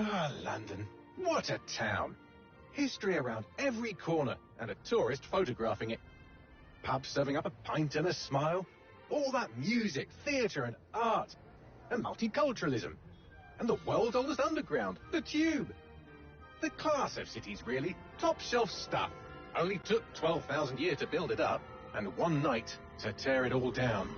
Ah, London. What a town. History around every corner and a tourist photographing it. Pubs serving up a pint and a smile. All that music, theatre and art. And multiculturalism. And the world's oldest underground, the Tube. The class of cities, really. Top shelf stuff. Only took 12,000 years to build it up, and one night to tear it all down.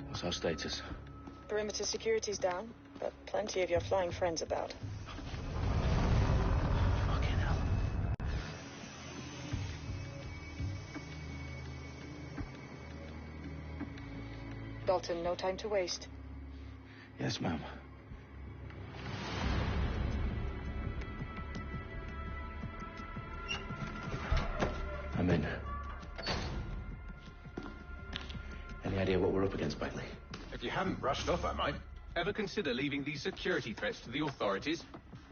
What's our status? Perimeter security's down, but plenty of your flying friends about. Fucking hell. Dalton, no time to waste. Yes, ma'am. I'm in. Any idea what we're up against, Bagley? If you hadn't brushed off, I might. Ever consider leaving these security threats to the authorities?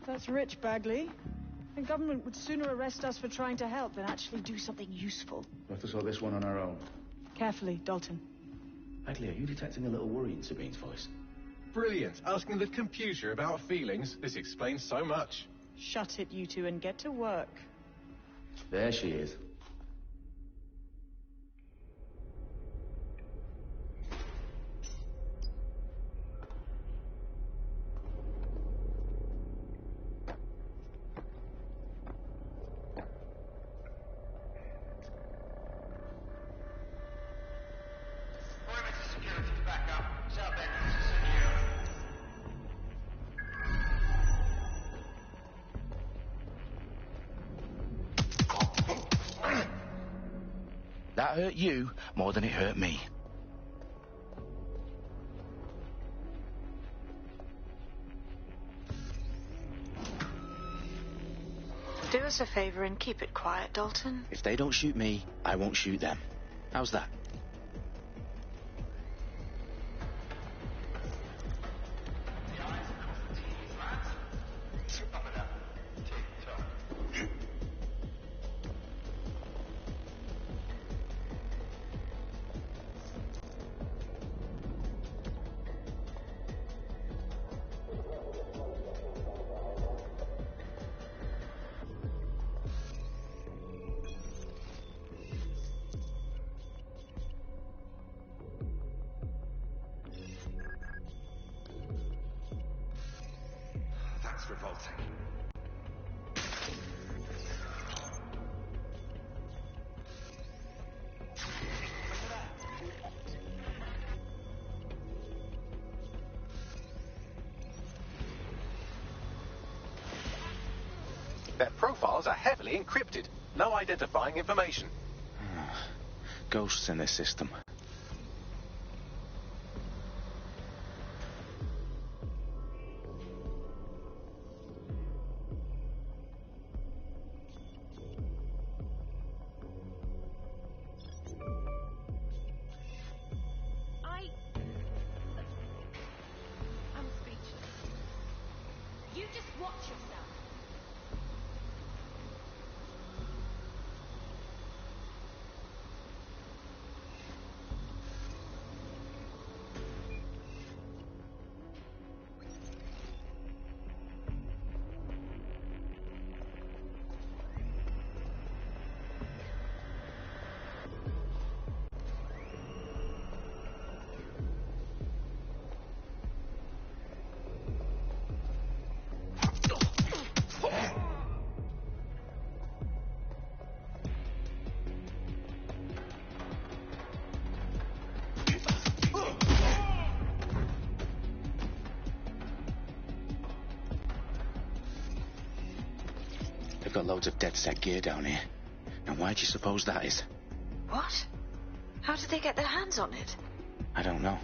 That's rich, Bagley. The government would sooner arrest us for trying to help than actually do something useful. We'll have to sort this one on our own. Carefully, Dalton. Bagley, are you detecting a little worry in Sabine's voice? Brilliant. Asking the computer about feelings. This explains so much. Shut it, you two, and get to work. There she is. That hurt you more than it hurt me. Do us a favor and keep it quiet, Dalton. If they don't shoot me, I won't shoot them. How's that? That's revolting. Their profiles are heavily encrypted. No identifying information. Ghosts in this system. I'm speechless. You just watch yourself. They've got loads of dead-set gear down here. Now why do you suppose that is? What? How did they get their hands on it? I don't know.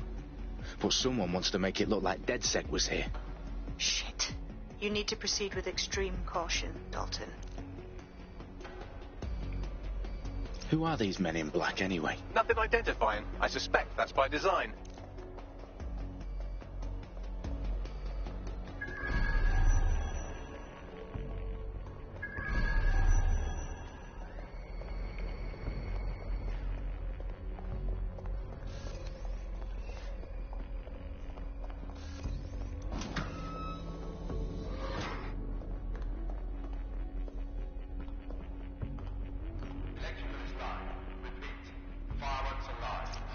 But someone wants to make it look like DedSec was here. Shit. You need to proceed with extreme caution, Dalton. Who are these men in black, anyway? Nothing identifying. I suspect that's by design.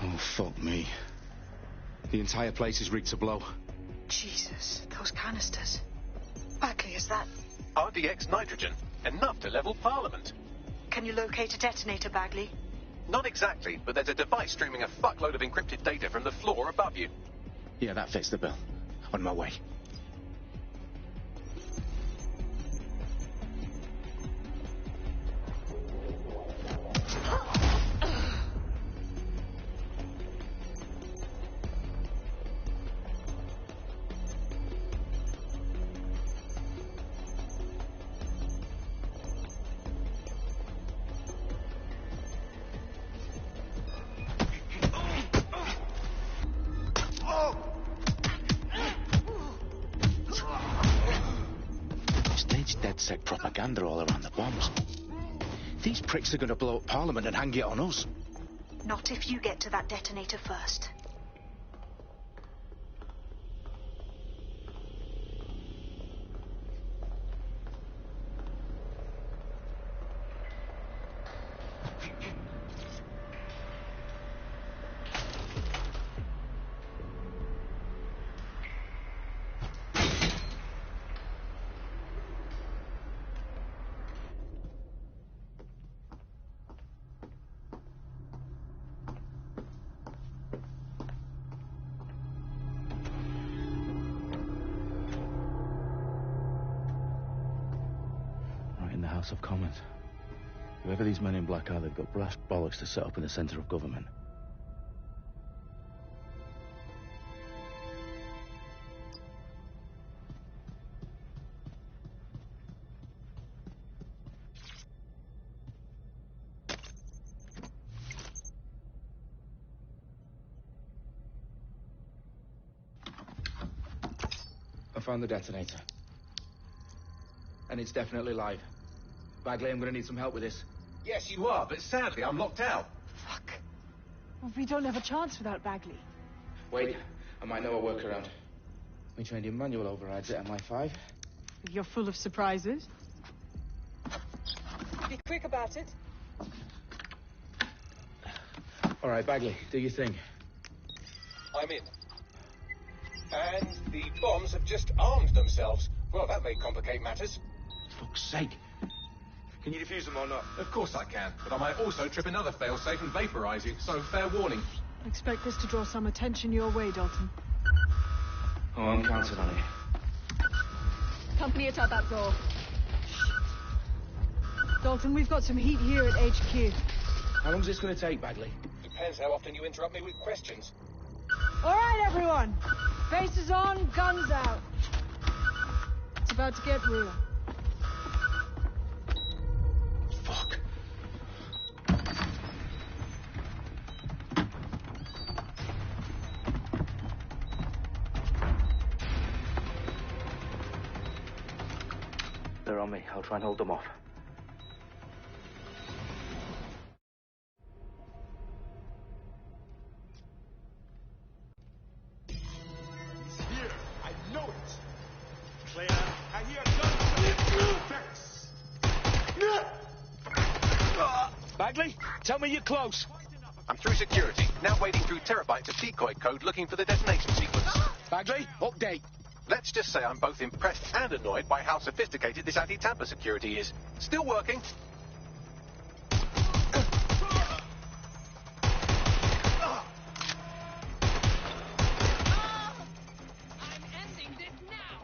Oh, fuck me. The entire place is rigged to blow. Jesus, those canisters. Bagley, is that... RDX nitrogen. Enough to level Parliament. Can you locate a detonator, Bagley? Not exactly, but there's a device streaming a fuckload of encrypted data from the floor above you. Yeah, that fits the bill. On my way. DedSec propaganda all around the bombs. These pricks are going to blow up Parliament and hang it on us. Not if you get to that detonator first. In the House of Commons. Whoever these men in black are, they've got brass bollocks to set up in the centre of government. I found the detonator. And it's definitely live. Bagley, I'm gonna need some help with this. Yes, you are, but sadly I'm locked out. Fuck. Well, we don't have a chance without Bagley. Wait, I might know a workaround. We trained in manual overrides at MI5. You're full of surprises. Be quick about it. All right, Bagley, do your thing. I'm in. And the bombs have just armed themselves. Well, that may complicate matters. Fuck's sake. Can you defuse them or not? Of course I can, but I might also trip another failsafe and vaporize you, so fair warning. Expect this to draw some attention your way, Dalton. Oh, I'm counting on it. Company at our back door. Dalton, we've got some heat here at HQ. How long's this gonna take, Bagley? Depends how often you interrupt me with questions. All right, everyone. Faces on, guns out. It's about to get real. Fuck. They're on me. I'll try and hold them off. Bagley, tell me you're close. I'm through security, now wading through terabytes of decoy code looking for the detonation sequence. Bagley, update. Let's just say I'm both impressed and annoyed by how sophisticated this anti-tamper security is. Still working. I'm ending this now.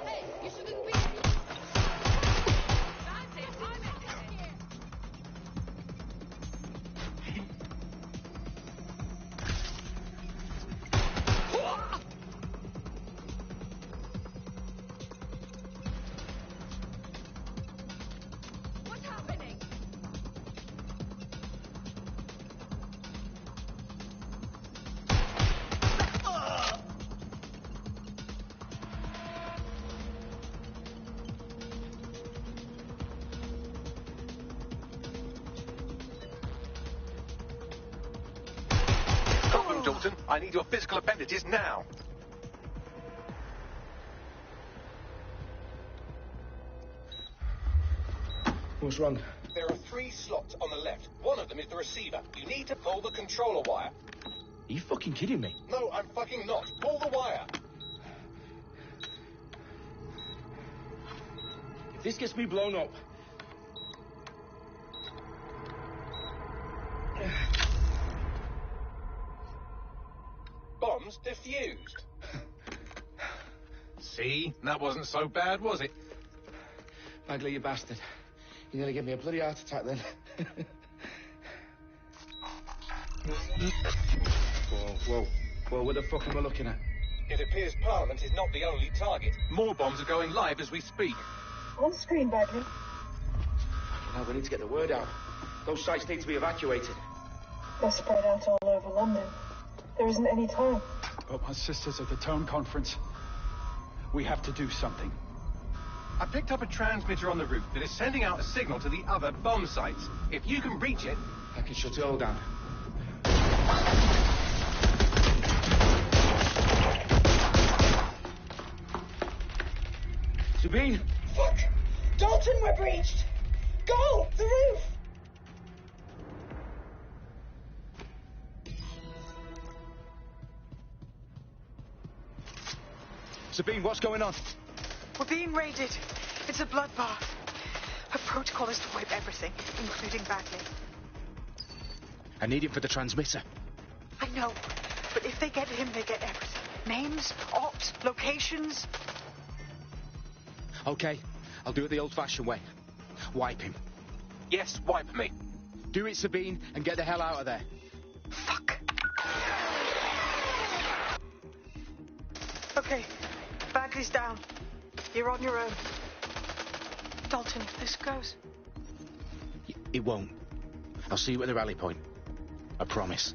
Hey, you shouldn't be. That's it. I'm ending it. Dalton, I need your physical appendages now. What's wrong? There are 3 slots on the left. One of them is the receiver. You need to pull the controller wire. Are you fucking kidding me? No, I'm fucking not. Pull the wire. If this gets me blown up... Bombs defused. See? That wasn't so bad, was it? Bagley, you bastard. You nearly gave me a bloody heart attack then. Whoa, what the fuck am I looking at? It appears Parliament is not the only target. More bombs are going live as we speak. On screen, Bagley. Now we need to get the word out. Those sites need to be evacuated. They're spread out all over London. There isn't any time. But my sister's at the town conference. We have to do something. I picked up a transmitter on the roof that is sending out a signal to the other bomb sites. If you can reach it... I can shut it all down. Sabine? Fuck! Dalton, we're breached! Go! The roof! Sabine, what's going on? We're being raided. It's a bloodbath. Her protocol is to wipe everything, including Bagley. I need him for the transmitter. I know, but if they get him, they get everything. Names, ops, locations. Okay, I'll do it the old-fashioned way. Wipe him. Yes, wipe me. Do it, Sabine, and get the hell out of there. Fuck. Okay, Bagley's down. You're on your own. Dalton, if this goes... It won't. I'll see you at the rally point. I promise.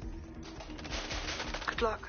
Good luck.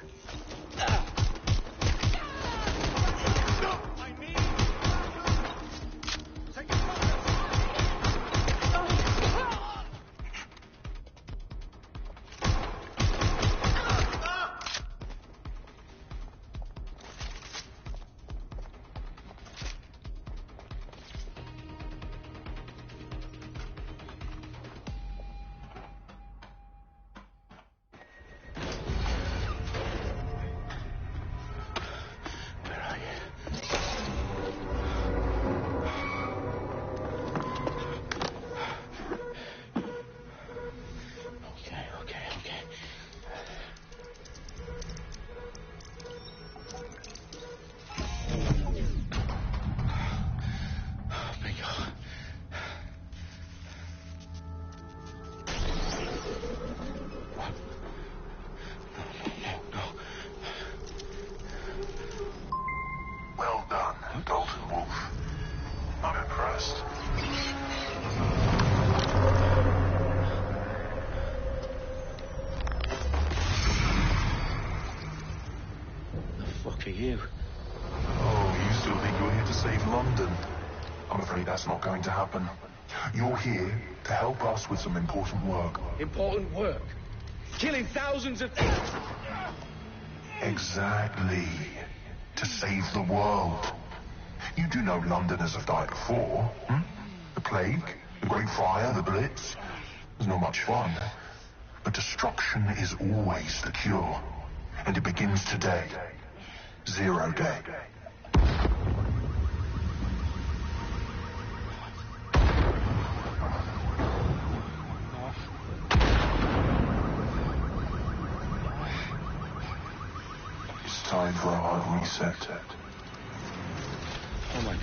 Well done, Dalton Wolf. I'm impressed. The fuck are you? Oh, you still think you're here to save London? I'm afraid that's not going to happen. You're here to help us with some important work. Important work? Killing thousands of... Exactly. To save the world. You do know Londoners have died before, hmm? The plague, the Great Fire, the Blitz. It's not much fun. But destruction is always the cure. And it begins today. 0 day. It's time for a hard reset. Oh my God.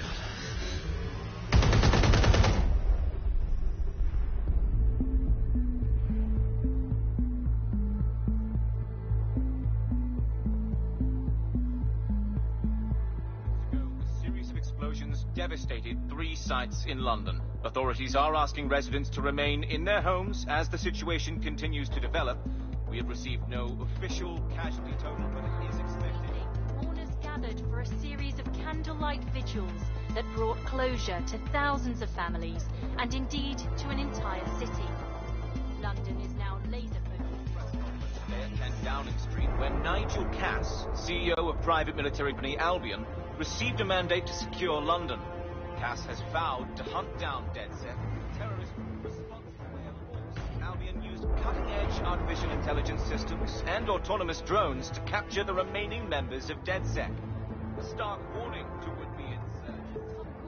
A series of explosions devastated 3 sites in London. Authorities are asking residents to remain in their homes as the situation continues to develop. We have received no official casualty total, but it is expected. Mourners gathered for a series of candlelight vigils that brought closure to thousands of families and indeed to an entire city. London is now laser-focused. 10 Downing Street when Nigel Cass, CEO of private military company Albion, received a mandate to secure London. Cass has vowed to hunt down DedSec, terrorist responsible for Albion used cutting-edge artificial intelligence systems and autonomous drones to capture the remaining members of DedSec. A stark warning to would-be insurgents.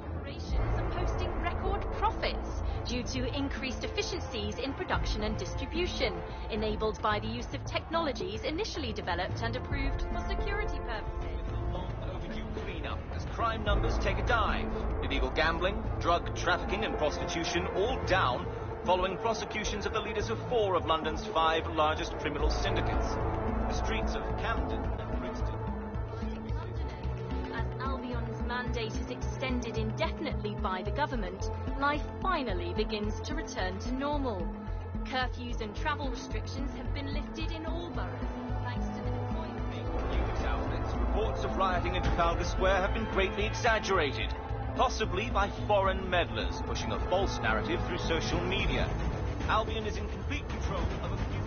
Corporations are posting record profits due to increased efficiencies in production and distribution, enabled by the use of technologies initially developed and approved for security purposes. A long overdue cleanup as crime numbers take a dive. Illegal gambling, drug trafficking and prostitution all down following prosecutions of the leaders of 4 of London's 5 largest criminal syndicates. The streets of Camden and Brixton. As Albion's mandate is extended indefinitely by the government, life finally begins to return to normal. Curfews and travel restrictions have been lifted in all boroughs, thanks to the deployment. News outlets, reports of rioting in Trafalgar Square have been greatly exaggerated, possibly by foreign meddlers pushing a false narrative through social media. Albion is in complete control of a few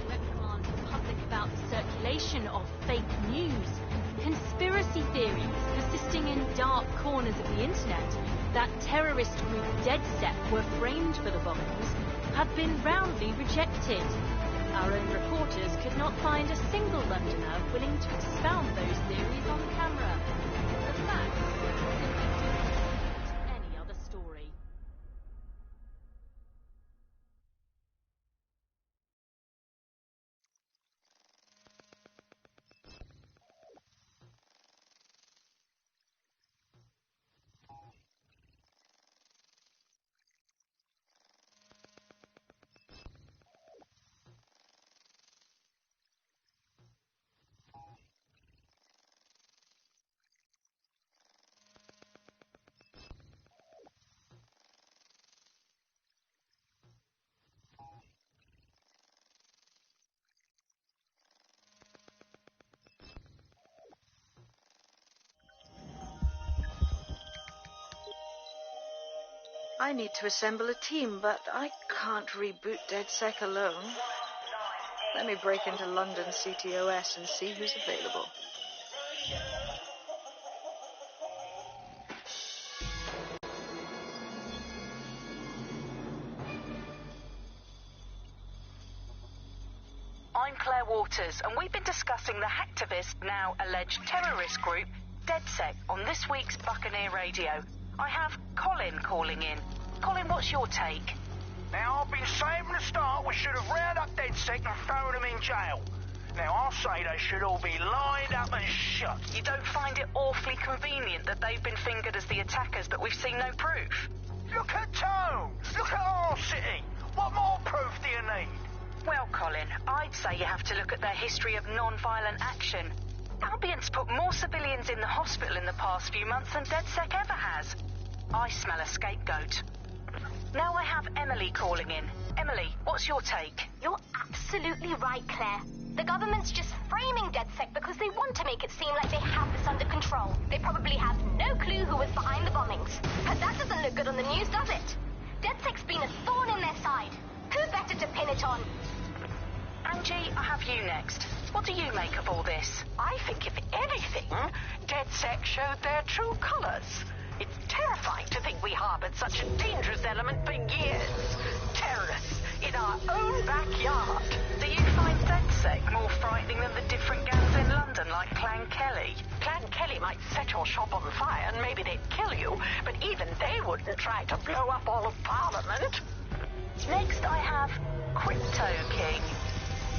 reprimand the public about the circulation of fake news. Conspiracy theories persisting in dark corners of the internet that terrorist group DedSec were framed for the bombings have been roundly rejected. Our own reporters could not find a single Londoner willing to expound those theories on camera. The facts simply don't support any other story. I need to assemble a team, but I can't reboot DedSec alone. Let me break into London CTOS and see who's available. I'm Claire Waters, and we've been discussing the hacktivist, now alleged terrorist group, DedSec, on this week's Buccaneer Radio. I have Colin calling in. Colin, what's your take? Now, I've been saying from the start we should have rounded up DedSec and thrown them in jail. Now, I'll say they should all be lined up and shot. You don't find it awfully convenient that they've been fingered as the attackers, but we've seen no proof? Look at Tone! Look at our city! What more proof do you need? Well, Colin, I'd say you have to look at their history of non-violent action. Albion's put more civilians in the hospital in the past few months than DedSec ever has. I smell a scapegoat. Now I have Emily calling in. Emily, what's your take? You're absolutely right, Claire. The government's just framing DedSec because they want to make it seem like they have this under control. They probably have no clue who was behind the bombings. But that doesn't look good on the news, does it? DedSec's been a thorn in their side. Who better to pin it on? Angie, I have you next. What do you make of all this? I think, if anything, DedSec showed their true colors. It's terrifying to think we harbored such a dangerous element for years. Terrorists in our own backyard. Do you find DedSec more frightening than the different gangs in London, like Clan Kelly? Clan Kelly might set your shop on fire and maybe they'd kill you, but even they wouldn't try to blow up all of Parliament. Next, I have Crypto King.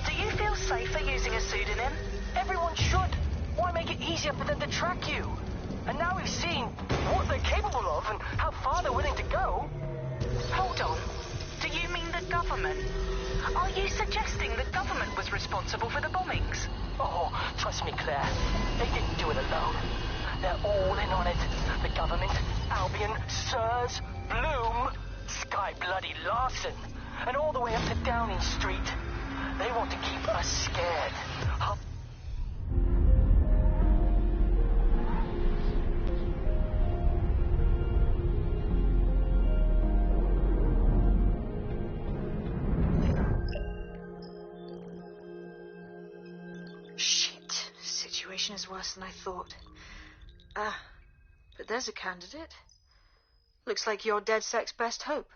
Do you feel safer using a pseudonym? Everyone should. Why make it easier for them to track you? And now we've seen what they're capable of and how far they're willing to go. Hold on. Do you mean the government? Are you suggesting the government was responsible for the bombings? Oh, trust me, Claire. They didn't do it alone. They're all in on it. The government, Albion, Sirs, Bloom, Sky Bloody Larson, and all the way up to Downing Street. They want to keep us scared. situation is worse than I thought. But there's a candidate. Looks like you're DedSec's best hope.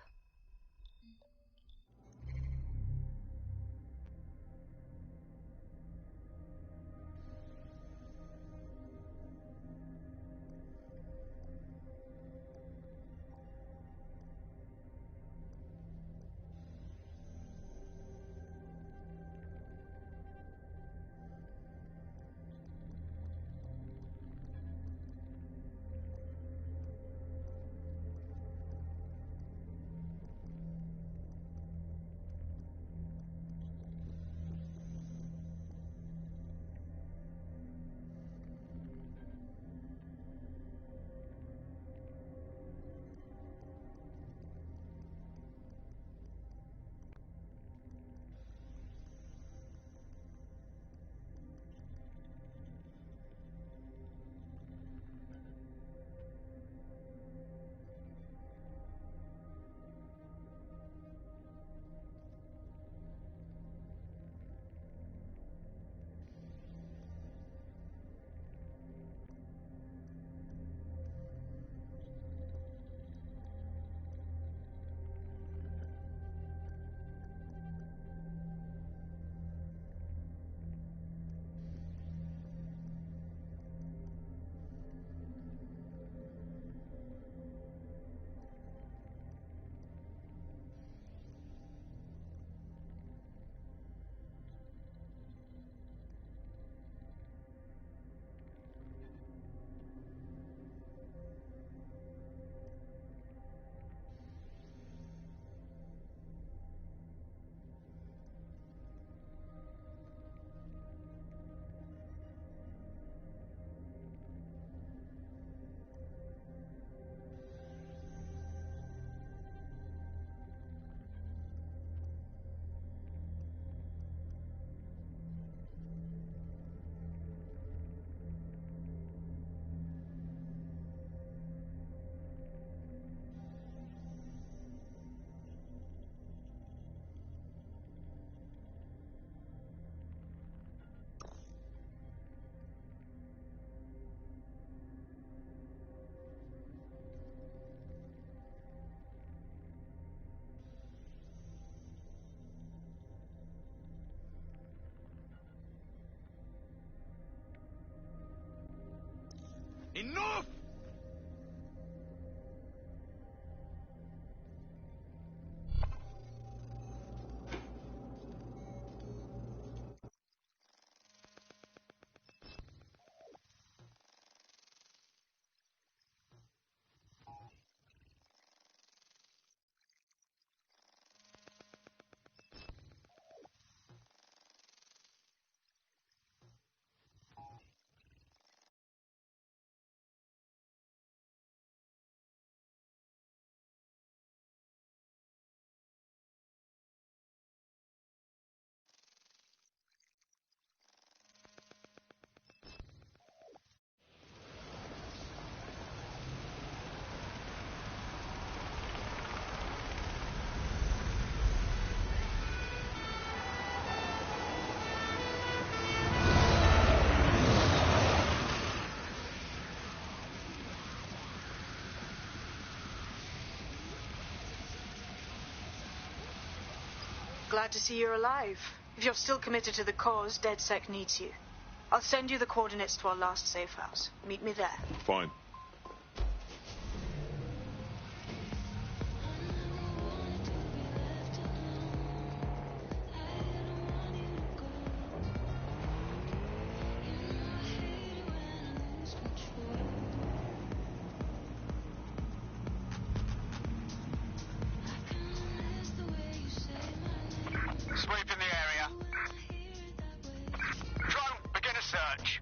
Enough! Glad to see you're alive. If you're still committed to the cause, DedSec needs you. I'll send you the coordinates to our last safe house. Meet me there. Fine. Sweep in the area. Drone, begin a search.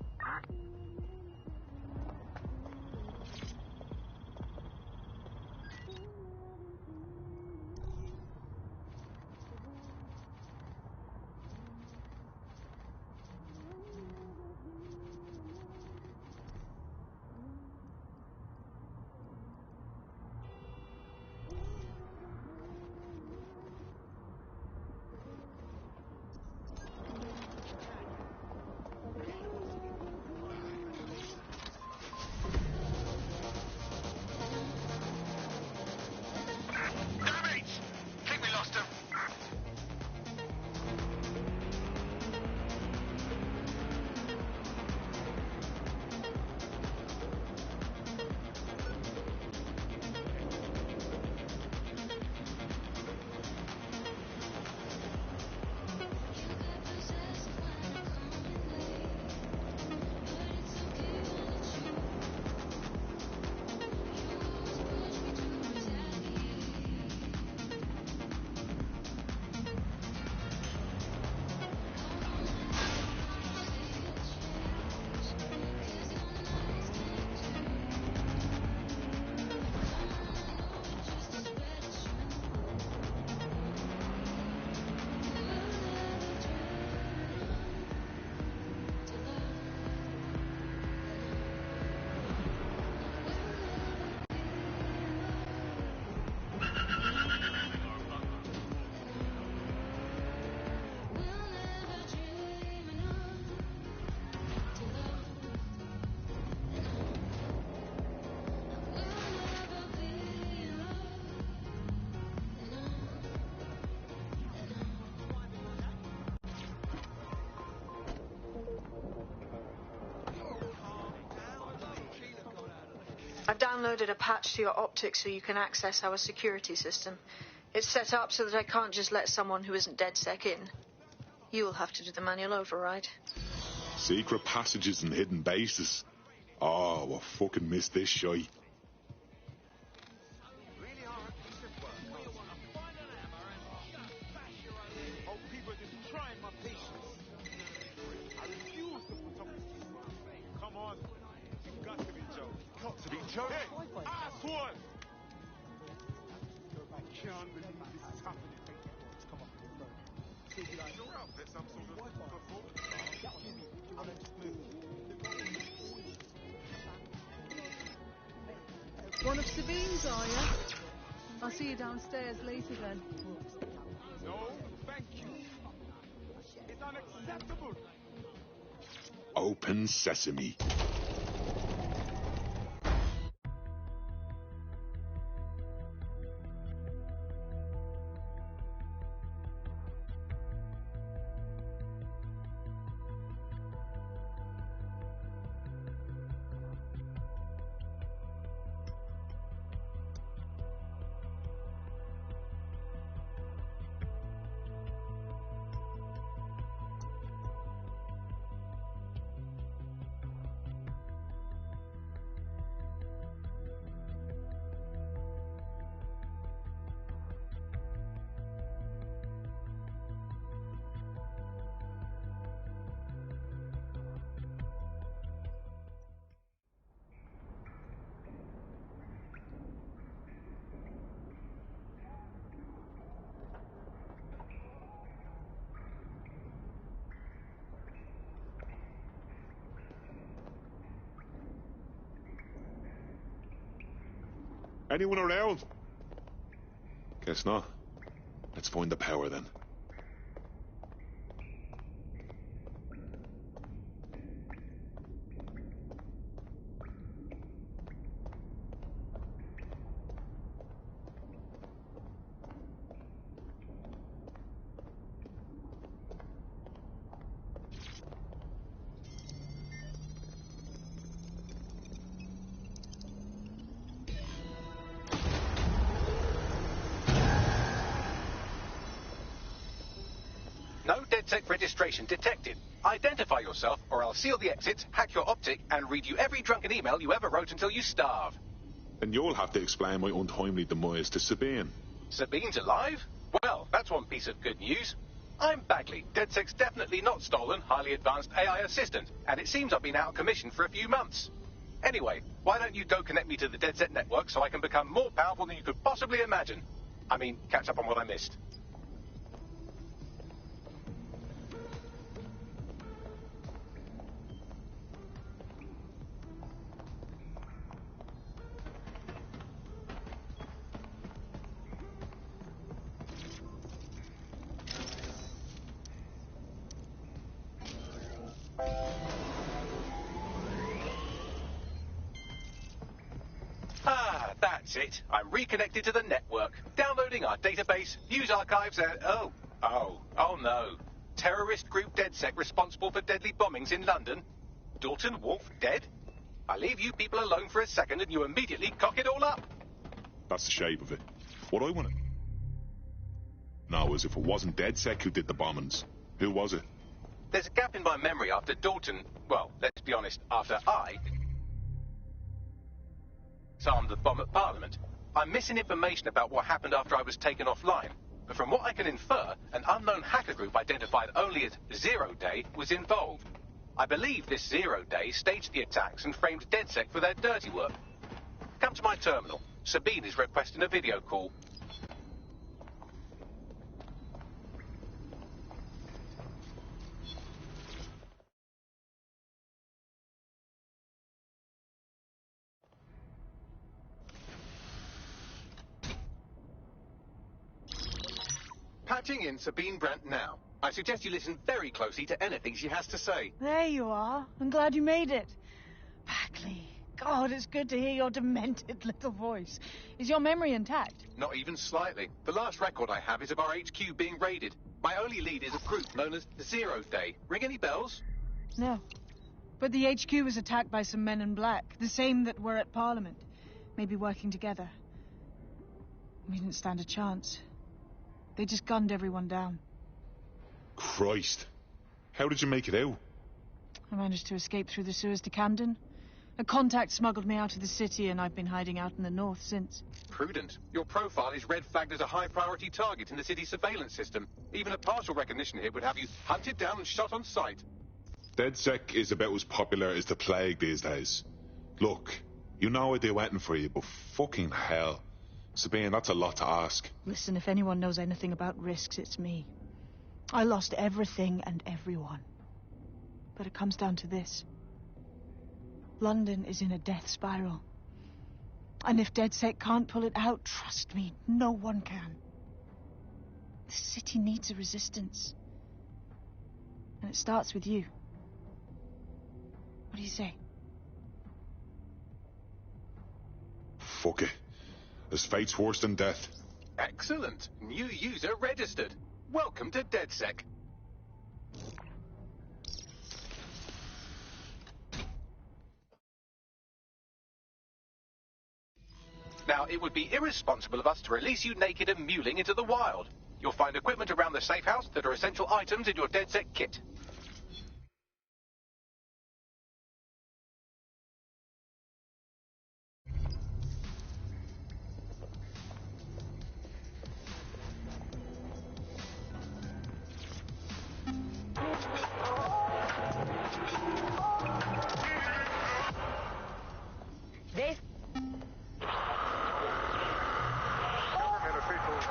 I've downloaded a patch to your optics so you can access our security system. It's set up so that I can't just let someone who isn't DedSec in. You will have to do the manual override. Secret passages and hidden bases. Oh, I fucking missed this shite. One of Sabine's, are you? I'll see you downstairs later then. No, thank you. It's unacceptable. Open sesame. Anyone around? Guess not. Let's find the power then. No DedSec registration detected. Identify yourself, or I'll seal the exits, hack your optic, and read you every drunken email you ever wrote until you starve. And you'll have to explain my untimely demise to Sabine. Sabine's alive? Well, that's one piece of good news. I'm Bagley, DedSec's definitely not stolen, highly advanced AI assistant, and it seems I've been out of commission for a few months. Anyway, why don't you go connect me to the DedSec network so I can become more powerful than you could possibly imagine? I mean, catch up on what I missed. Ah, that's it. I'm reconnected to the network, downloading our database, news archives, and... Oh no. Terrorist group DedSec responsible for deadly bombings in London? Dalton Wolf dead? I leave you people alone for a second and you immediately cock it all up. That's the shape of it. What I want to know is if it wasn't DedSec who did the bombings, who was it? There's a gap in my memory after Dalton... Well, let's be honest, after I... armed the bomb at Parliament. I'm missing information about what happened after I was taken offline. But from what I can infer, an unknown hacker group identified only as Zero Day was involved. I believe this Zero Day staged the attacks and framed DedSec for their dirty work. Come to my terminal. Sabine is requesting a video call. Patching in Sabine Brandt now. I suggest you listen very closely to anything she has to say. There you are. I'm glad you made it. Bagley. God, it's good to hear your demented little voice. Is your memory intact? Not even slightly. The last record I have is of our HQ being raided. My only lead is a group known as Zero Day. Ring any bells? No. But the HQ was attacked by some men in black, the same that were at Parliament. maybe working together. We didn't stand a chance. They just gunned everyone down. Christ. How did you make it out? I managed to escape through the sewers to Camden. A contact smuggled me out of the city, and I've been hiding out in the north since. Prudent. Your profile is red flagged as a high-priority target in the city's surveillance system. Even a partial recognition hit would have you hunted down and shot on sight. DedSec is about as popular as the plague these days. Look, you know I'd do anything for you, but fucking hell. Sabine, that's a lot to ask. Listen, if anyone knows anything about risks, it's me. I lost everything and everyone. But it comes down to this. London is in a death spiral. And if DedSec can't pull it out, trust me, no one can. The city needs a resistance. And it starts with you. What do you say? Fuck it. As fate's worse than death. Excellent. New user registered. Welcome to DedSec. Now, it would be irresponsible of us to release you naked and mewling into the wild. You'll find equipment around the safe house that are essential items in your DedSec kit. This... Government officials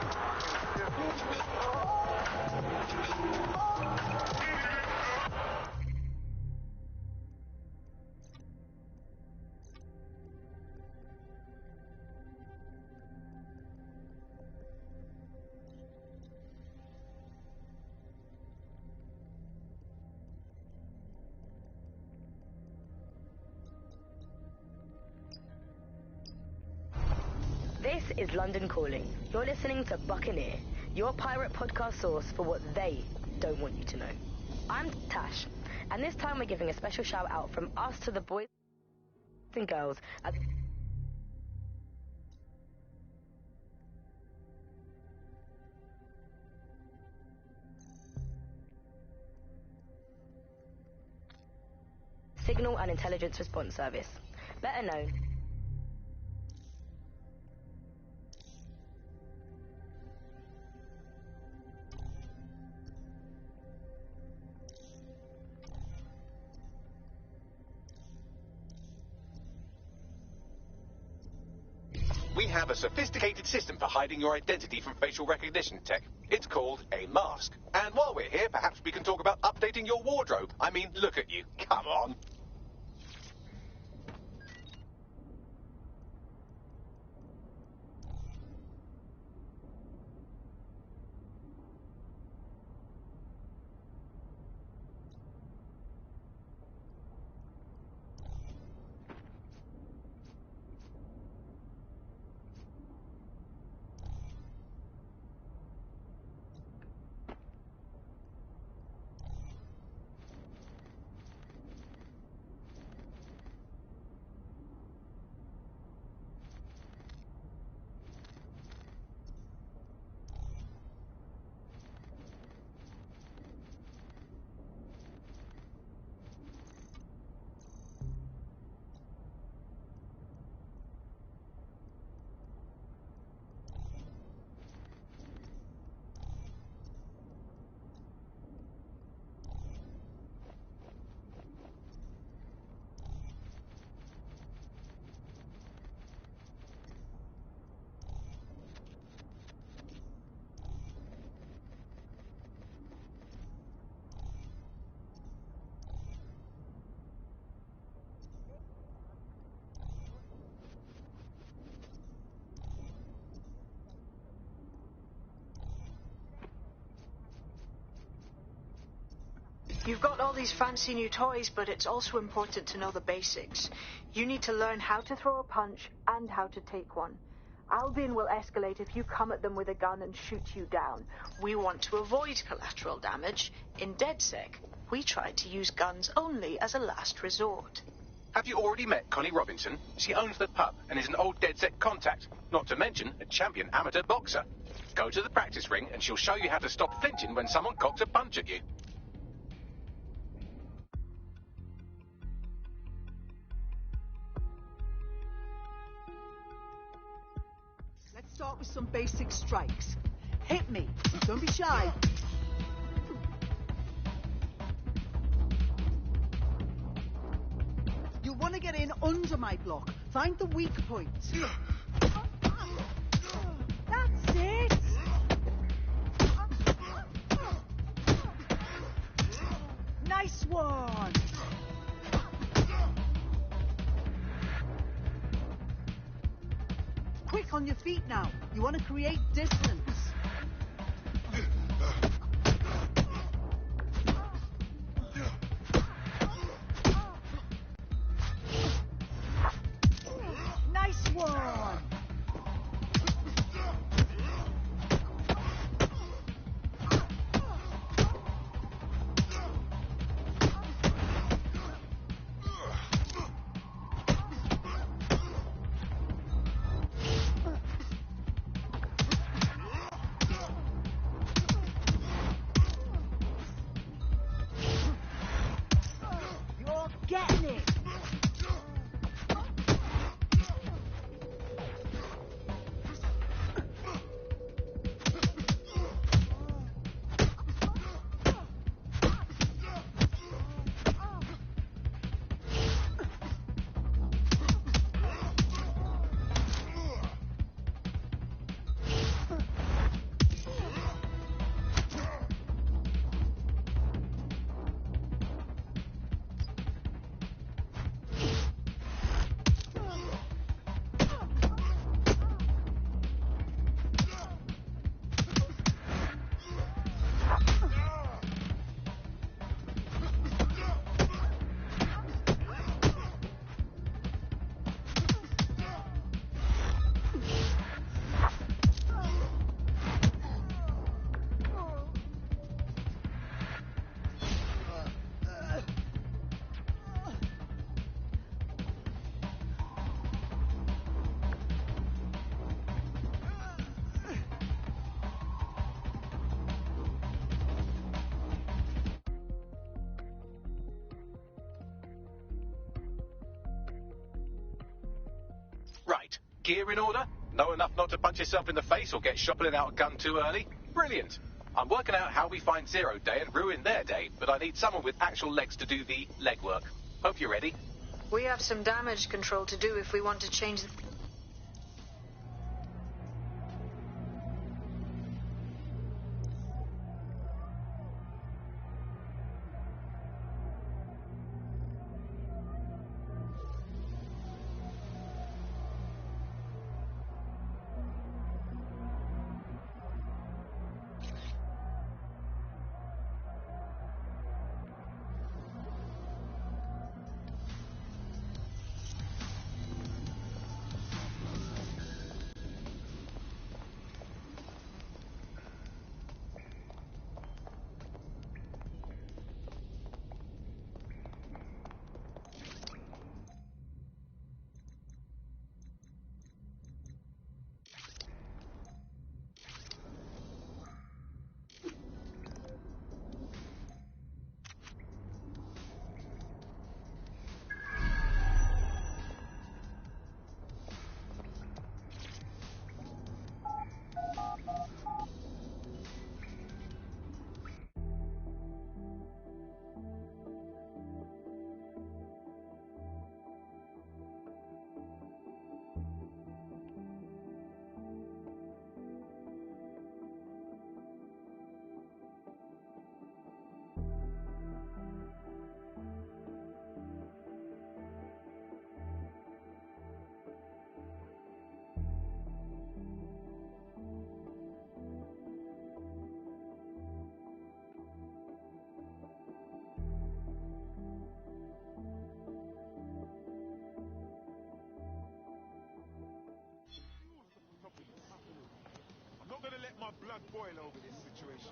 This is London Calling. You're listening to Buccaneer, your pirate podcast source for what they don't want you to know. I'm Tash, and this time we're giving a special shout out from us to the boys and girls at Signal and Intelligence Response Service, better known. We have a sophisticated system for hiding your identity from facial recognition tech. It's called a mask. And while we're here, perhaps we can talk about updating your wardrobe. I mean, look at you. Come on. You've got all these fancy new toys, but it's also important to know the basics. You need to learn how to throw a punch and how to take one. Albion will escalate if you come at them with a gun and shoot you down. We want to avoid collateral damage. In DedSec, we try to use guns only as a last resort. Have you already met Connie Robinson? She owns the pub and is an old DedSec contact, not to mention a champion amateur boxer. Go to the practice ring and she'll show you how to stop flinching when someone cocks a punch at you. Let's start with some basic strikes. Hit me. Don't be shy. You'll want to get in under my block. Find the weak points. That's it. Nice one. Quick on your feet now. You want to create distance. Nice one. Getting it. Right. Gear in order? Know enough not to punch yourself in the face or get shuffling out a gun too early? Brilliant. I'm working out how we find Zero Day and ruin their day, but I need someone with actual legs to do the legwork. Hope you're ready. We have some damage control to do if we want to change the... I'm not gonna let my blood boil over this situation.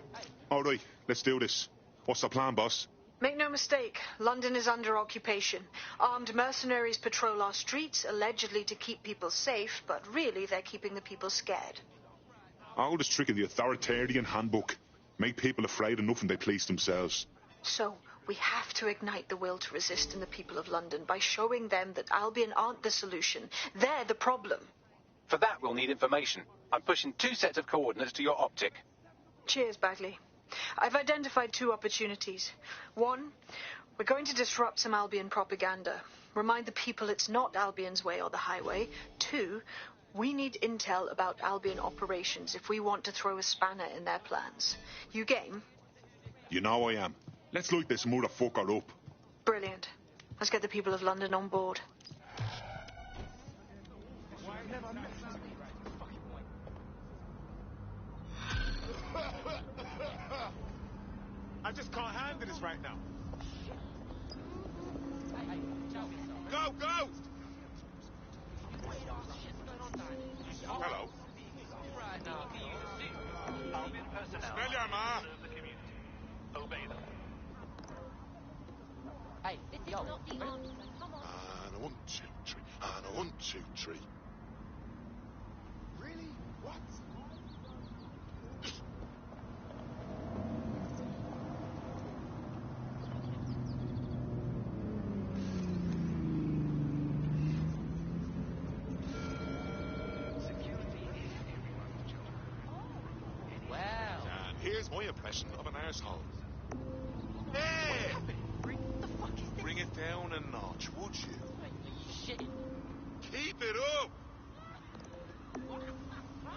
All right, let's do this. What's the plan, boss? Make no mistake, London is under occupation. Armed mercenaries patrol our streets, allegedly to keep people safe, but really they're keeping the people scared. Oldest trick in the authoritarian handbook. Make people afraid enough when they police themselves. So, we have to ignite the will to resist in the people of London by showing them that Albion aren't the solution. They're the problem. For that, we'll need information. I'm pushing 2 sets of coordinates to your optic. Cheers, Bagley. I've identified 2 opportunities. 1, we're going to disrupt some Albion propaganda. Remind the people it's not Albion's way or the highway. 2, we need intel about Albion operations if we want to throw a spanner in their plans. You game? You know I am. Let's light this motherfucker up. Brilliant. Let's get the people of London on board. I just can't handle this right now. Go, go! Hello. Smell your ma. Obey them. Hey, this is not the answer. Come on. And a 1, 2, 3. And a 1, 2, 3. Really? What? Here's my impression of an arsehole. Hey! What the fuck is this? Bring it down a notch, would you? Shit. Keep it up!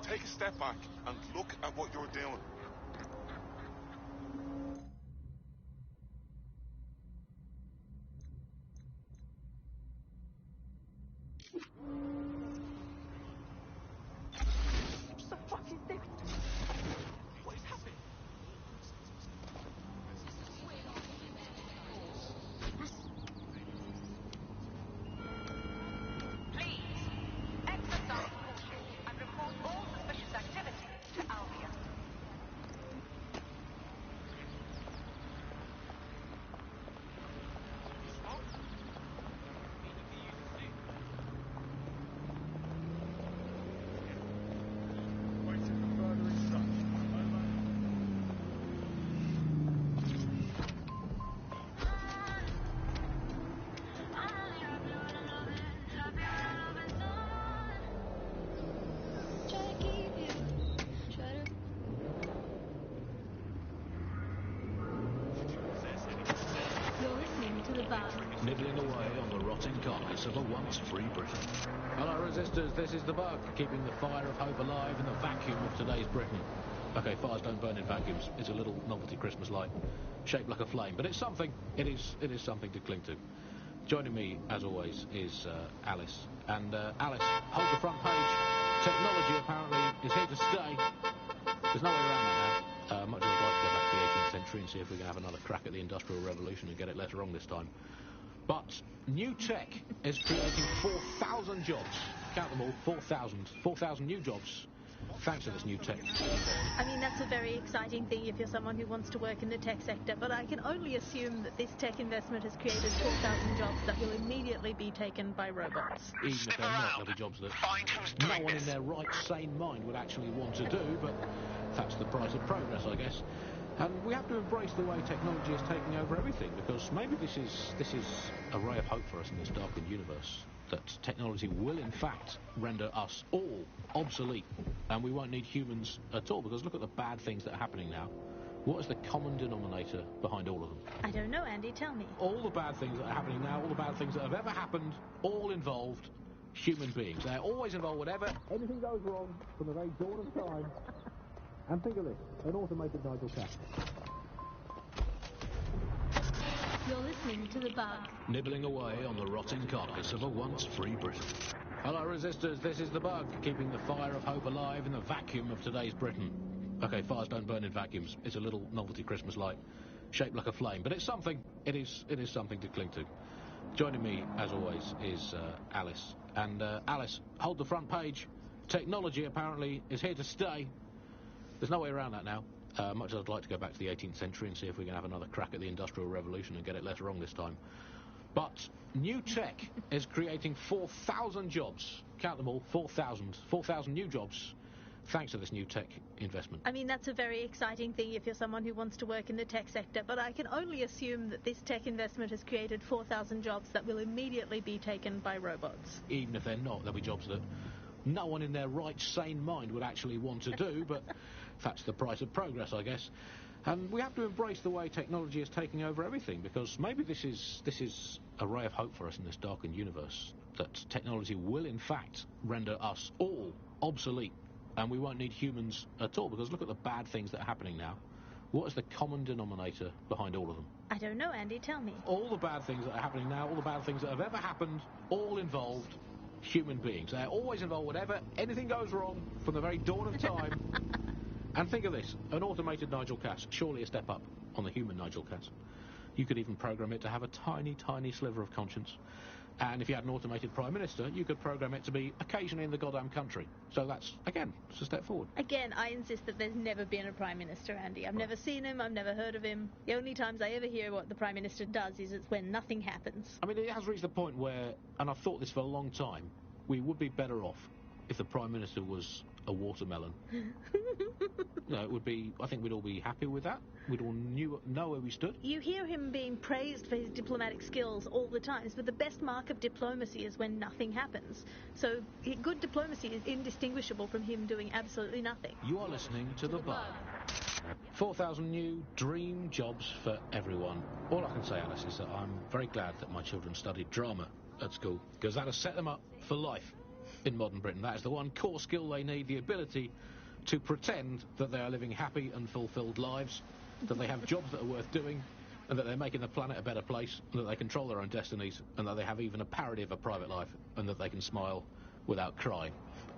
Take a step back and look at what you're doing. What the fuck is this? What is happening? Please, exercise caution and report all suspicious activity to Albion. Nibbling away on the rotting carcass of a once-free Britain. Hello, resistors, this is the bug, keeping the fire of hope alive in the vacuum of today's Britain. Okay, fires don't burn in vacuums. It's a little novelty Christmas light, shaped like a flame, but it's something. It is something to cling to. Joining me, as always, is Alice. And Alice, hold the front page. Technology, apparently, is here to stay. There's no way around that now. Much as I'd like to go back to the 18th century and see if we can have another crack at the Industrial Revolution and get it less wrong this time. But new tech is creating 4,000 jobs. Count them all, 4,000 new jobs. Thanks to this new tech. I mean, that's a very exciting thing if you're someone who wants to work in the tech sector, but I can only assume that this tech investment has created 4,000 jobs that will immediately be taken by robots. Even if they're not, they'll be jobs that no one in their right, sane mind would actually want to do, but that's the price of progress, I guess. And we have to embrace the way technology is taking over everything, because maybe this is a ray of hope for us in this darkened universe, that technology will in fact render us all obsolete, and we won't need humans at all, because look at the bad things that are happening now. What is the common denominator behind all of them? I don't know, Andy, tell me. All the bad things that are happening now, all the bad things that have ever happened, all involved human beings. They're always involved whenever anything goes wrong from the very dawn of time. And think of this, an automated Nigel Cat. You're listening to the bug. Nibbling away on the rotting carcass of a once-free Britain. Hello, resistors, this is the bug, keeping the fire of hope alive in the vacuum of today's Britain. Okay, fires don't burn in vacuums. It's a little novelty Christmas light, shaped like a flame, but it's something. It is something to cling to. Joining me, as always, is Alice. And Alice, hold the front page. Technology, apparently, is here to stay. There's no way around that now. Much as I'd like to go back to the 18th century and see if we can have another crack at the Industrial Revolution and get it less wrong this time. But new tech is creating 4,000 jobs. Count them all, 4,000. 4,000 new jobs thanks to this new tech investment. I mean, that's a very exciting thing if you're someone who wants to work in the tech sector, but I can only assume that this tech investment has created 4,000 jobs that will immediately be taken by robots. Even if they're not, there'll be jobs that no one in their right, sane mind would actually want to do, but that's the price of progress, I guess. And we have to embrace the way technology is taking over everything, because maybe this is a ray of hope for us in this darkened universe, that technology will, in fact, render us all obsolete, and we won't need humans at all, because look at the bad things that are happening now. What is the common denominator behind all of them? I don't know, Andy, tell me. All the bad things that are happening now, all the bad things that have ever happened, all involved human beings. They're always involved whenever anything goes wrong from the very dawn of time. And think of this, an automated Nigel Cass, surely a step up on the human Nigel Cass. You could even program it to have a tiny, tiny sliver of conscience. And if you had an automated Prime Minister, you could program it to be occasionally in the goddamn country. So that's, again, it's a step forward. Again, I insist that there's never been a Prime Minister, Andy. I've never seen him, I've never heard of him. The only times I ever hear what the Prime Minister does is it's when nothing happens. I mean, it has reached the point where, and I've thought this for a long time, we would be better off if the Prime Minister was a watermelon. No, it would be, I think we'd all be happy with that. We'd all know where we stood. You hear him being praised for his diplomatic skills all the time, but the best mark of diplomacy is when nothing happens. So good diplomacy is indistinguishable from him doing absolutely nothing. You are listening to The Bug. 4,000 new dream jobs for everyone. All I can say, Alice, is that I'm very glad that my children studied drama at school, because that has set them up for life in modern Britain. That is the one core skill they need, the ability to pretend that they are living happy and fulfilled lives, that they have jobs that are worth doing, and that they're making the planet a better place, and that they control their own destinies, and that they have even a parody of a private life, and that they can smile without crying.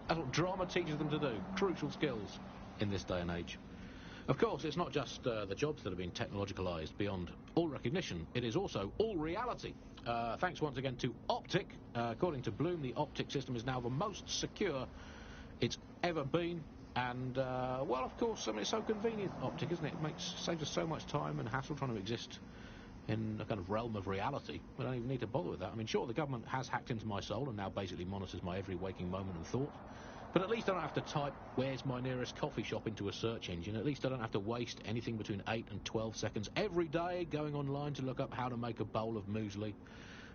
That's what drama teaches them to do. Crucial skills in this day and age. Of course, it's not just the jobs that have been technologicalised beyond all recognition. It is also all reality. Thanks once again to Optic. According to Bloom, the Optic system is now the most secure it's ever been. And, well, of course, I mean, it's so convenient, Optic, isn't it? It saves us so much time and hassle trying to exist in a kind of realm of reality. We don't even need to bother with that. I mean, sure, the government has hacked into my soul and now basically monitors my every waking moment and thought. But at least I don't have to type, where's my nearest coffee shop, into a search engine. At least I don't have to waste anything between 8 and 12 seconds every day going online to look up how to make a bowl of muesli.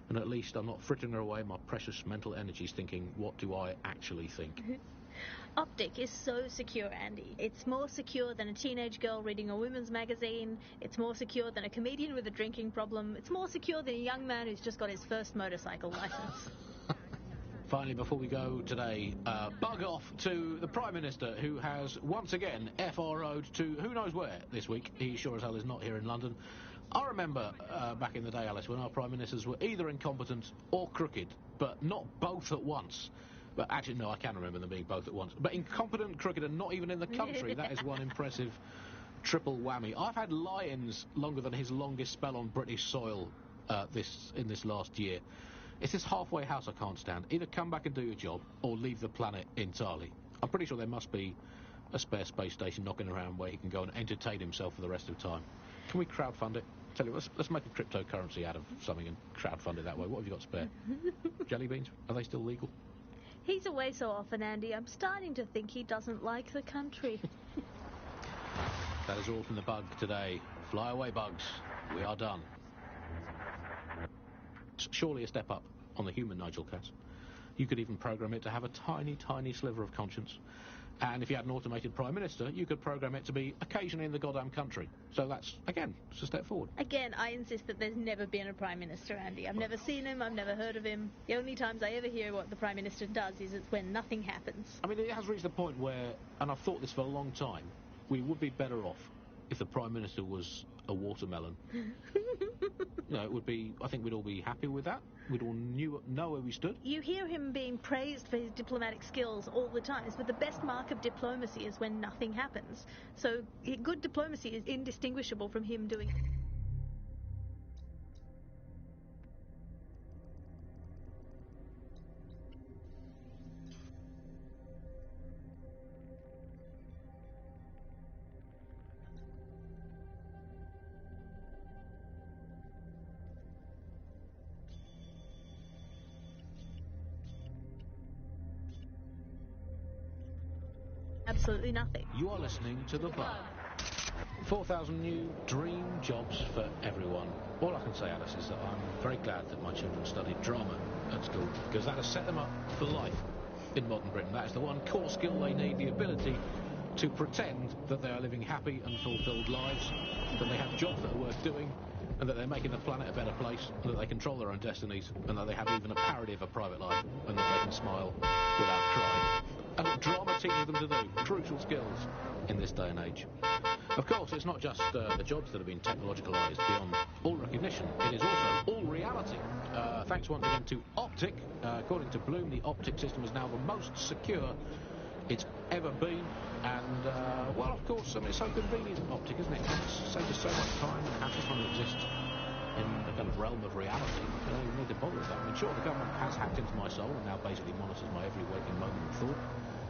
And at least I'm not frittering away my precious mental energies thinking, what do I actually think? Optic is so secure, Andy. It's more secure than a teenage girl reading a women's magazine. It's more secure than a comedian with a drinking problem. It's more secure than a young man who's just got his first motorcycle license. Finally, before we go today, bug off to the Prime Minister, who has once again FRO'd to who knows where this week. He sure as hell is not here in London. I remember back in the day, Alice, when our Prime Ministers were either incompetent or crooked, but not both at once. But actually, no, I can remember them being both at once. But incompetent, crooked, and not even in the country, that is one impressive triple whammy. I've had lie-ins longer than his longest spell on British soil in this last year. It's this halfway house I can't stand. Either come back and do your job, or leave the planet entirely. I'm pretty sure there must be a spare space station knocking around where he can go and entertain himself for the rest of the time. Can we crowdfund it? Tell you, let's make a cryptocurrency out of something and crowdfund it that way. What have you got spare? Jelly beans? Are they still legal? He's away so often, Andy. I'm starting to think he doesn't like the country. That is all from The Bug today. Fly away, bugs. We are done. It's surely a step up on the human Nigel Cass. You could even program it to have a tiny, tiny sliver of conscience. And if you had an automated Prime Minister, you could program it to be occasionally in the goddamn country. So that's, again, it's a step forward. Again, I insist that there's never been a Prime Minister, Andy. I've never seen him, I've never heard of him. The only times I ever hear what the Prime Minister does is it's when nothing happens. I mean, it has reached the point where, and I've thought this for a long time, we would be better off if the Prime Minister was a watermelon. No, it would be, I think we'd all be happy with that. We'd all know where we stood. You hear him being praised for his diplomatic skills all the time, but the best mark of diplomacy is when nothing happens. So good diplomacy is indistinguishable from him doing... absolutely nothing. You are listening to The Bug. 4,000 new dream jobs for everyone. All I can say, Alice, is that I'm very glad that my children studied drama at school, because that has set them up for life in modern Britain. That is the one core skill they need, the ability to pretend that they are living happy and fulfilled lives, that they have jobs that are worth doing, and that they're making the planet a better place, and that they control their own destinies, and that they have even a parody of a private life, and that they can smile without crying. And what drama teaches them to do, crucial skills in this day and age. Of course, it's not just the jobs that have been technologicalised beyond all recognition, it is also all reality. Thanks once again to Optic. According to Bloom, the Optic system is now the most secure it's ever been, and well, of course, I mean, it's so convenient, Optic, isn't it? It saves us so much time and hassle trying to exist in the kind of realm of reality. You don't even need to bother with that. I mean, sure, the government has hacked into my soul and now basically monitors my every waking moment of thought,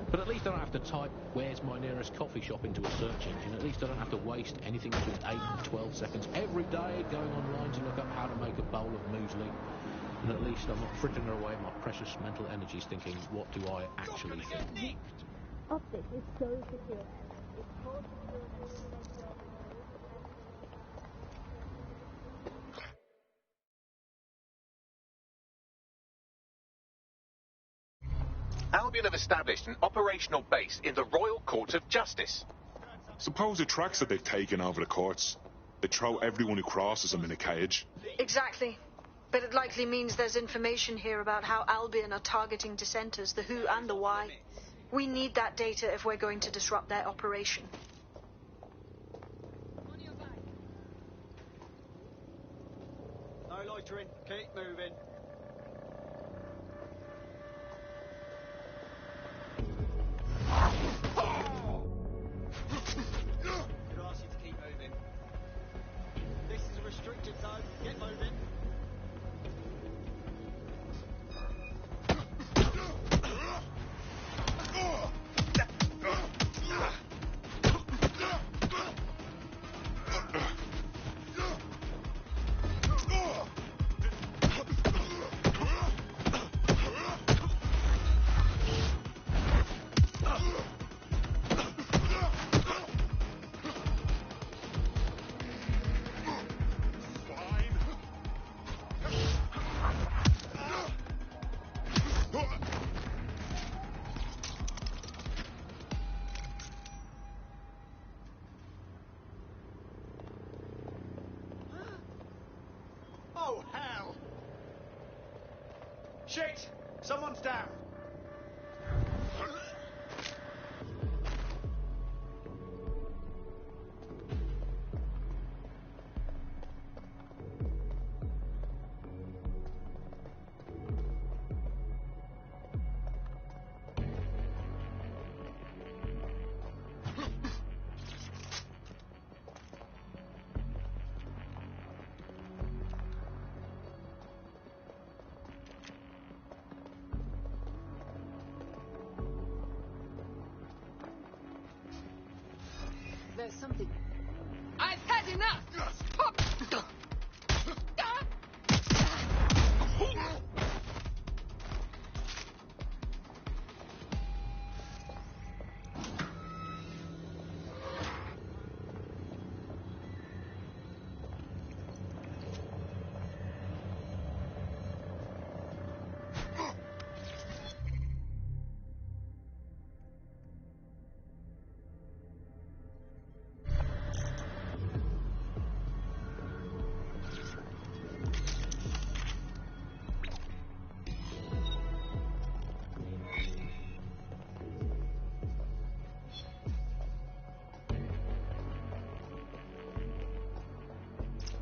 but at least I don't have to type "where's my nearest coffee shop" into a search engine. At least I don't have to waste anything between 8 and 12 seconds every day going online to look up how to make a bowl of muesli. And at least I'm not frittering away my precious mental energies thinking, what do I actually think? Optic is so secure. It's more secure than Albion have established an operational base in the Royal Court of Justice. Suppose the tracks that they've taken over the courts, they throw everyone who crosses them in a cage. Exactly. But it likely means there's information here about how Albion are targeting dissenters, the who and the why. We need that data if we're going to disrupt their operation. No loitering. Keep moving. Could ask you to keep moving. This is a restricted zone. Get moving. Oh, hell! Shit! Someone's down! There's something. I've had enough! Stop!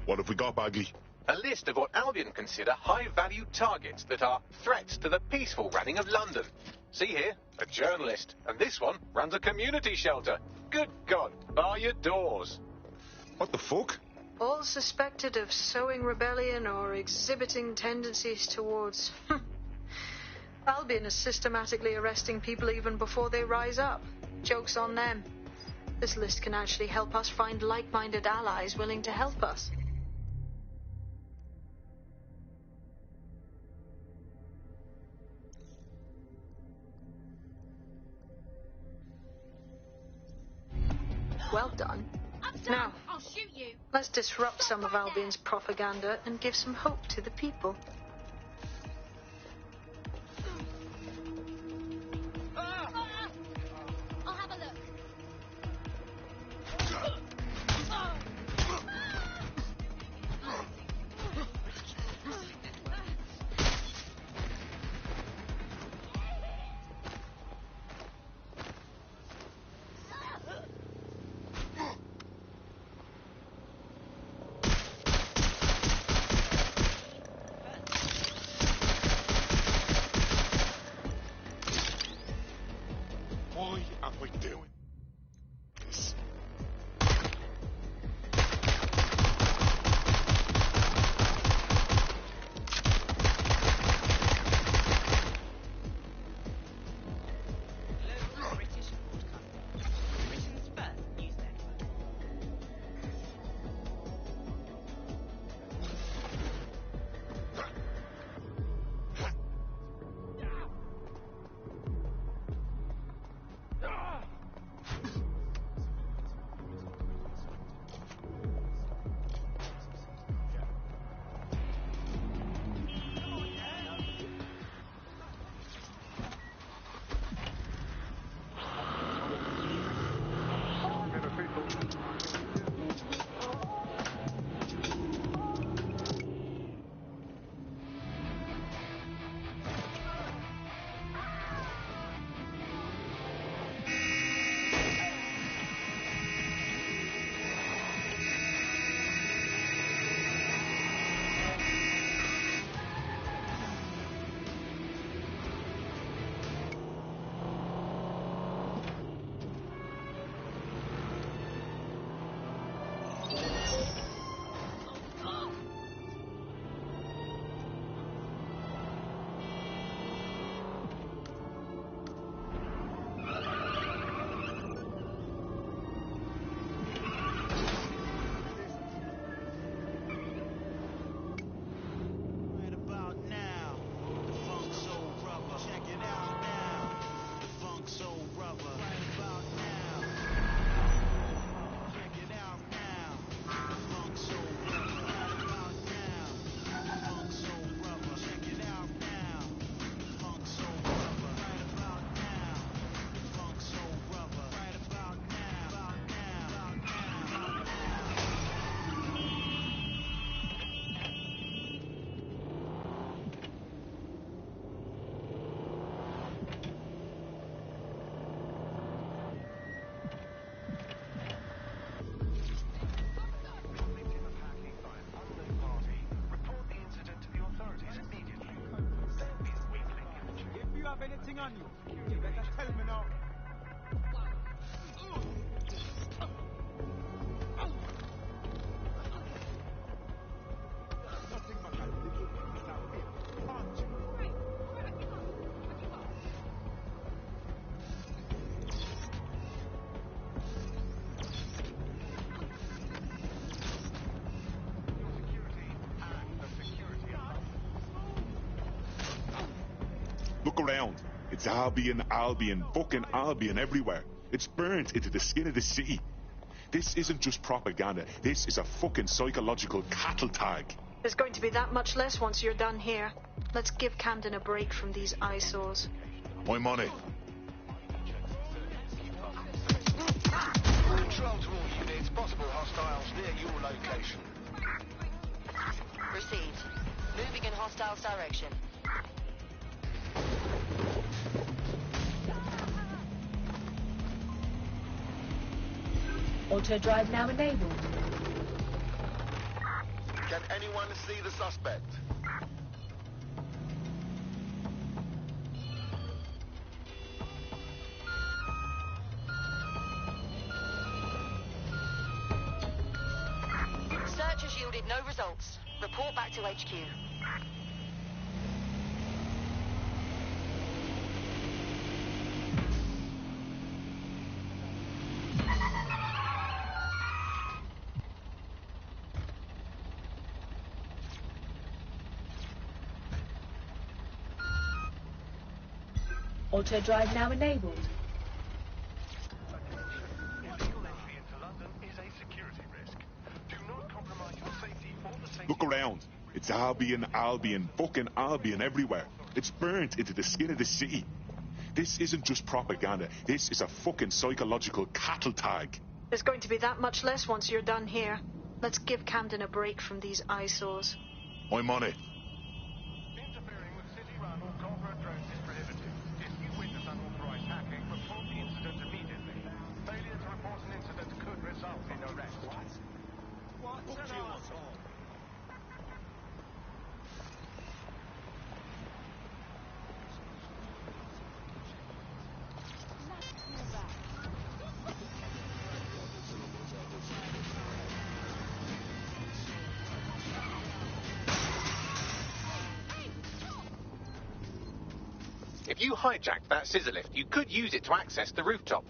What have we got, Bagley? A list of what Albion consider high-value targets that are threats to the peaceful running of London. See here, a journalist, and this one runs a community shelter. Good God, bar your doors. What the fuck? All suspected of sowing rebellion or exhibiting tendencies towards... Albion is systematically arresting people even before they rise up. Joke's on them. This list can actually help us find like-minded allies willing to help us. Well done. Now, I'll shoot you. let's disrupt some of Albion's propaganda and give some hope to the people. I'll have a look. Why am I doing this? British broadcaster. Britain's first news network. Anything on you? You better tell me now. Nothing but a little bit without being punched. Look around. It's Albion, Albion, fucking Albion everywhere. It's burnt into the skin of the city. This isn't just propaganda. This is a fucking psychological cattle tag. There's going to be that much less once you're done here. Let's give Camden a break from these eyesores. I'm on it. Control to all units. Possible hostiles near your location. Received. Moving in hostiles direction. Auto drive now enabled. Can anyone see the suspect? Search has yielded no results. Report back to HQ. Auto drive now enabled. Illegal entry into London. Look around. It's Albion, Albion, fucking Albion everywhere. It's burnt into the skin of the city. This isn't just propaganda. This is a fucking psychological cattle tag. There's going to be that much less once you're done here. Let's give Camden a break from these eyesores. I'm on it. Interfering with city-run or corporate drones is prohibited. If you witness unauthorized hacking, report the incident immediately. Failure to report an incident could result in arrest. What's an arsehole? If you hijacked that scissor lift, you could use it to access the rooftop.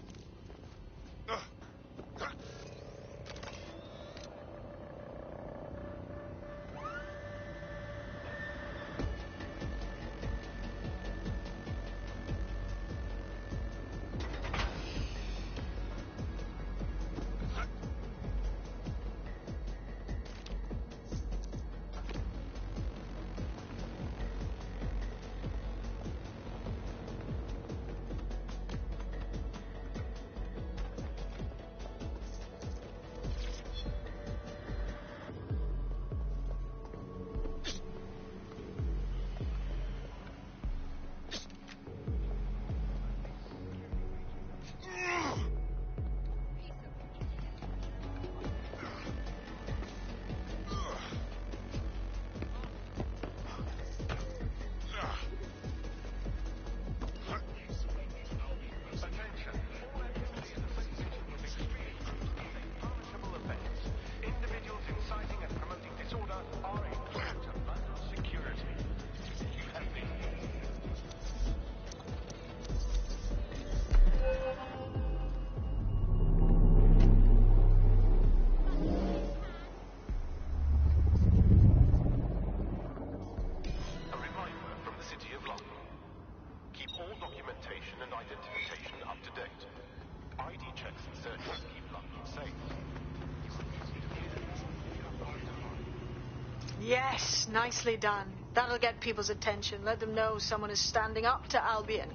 Yes, nicely done. That'll get people's attention. Let them know someone is standing up to Albion.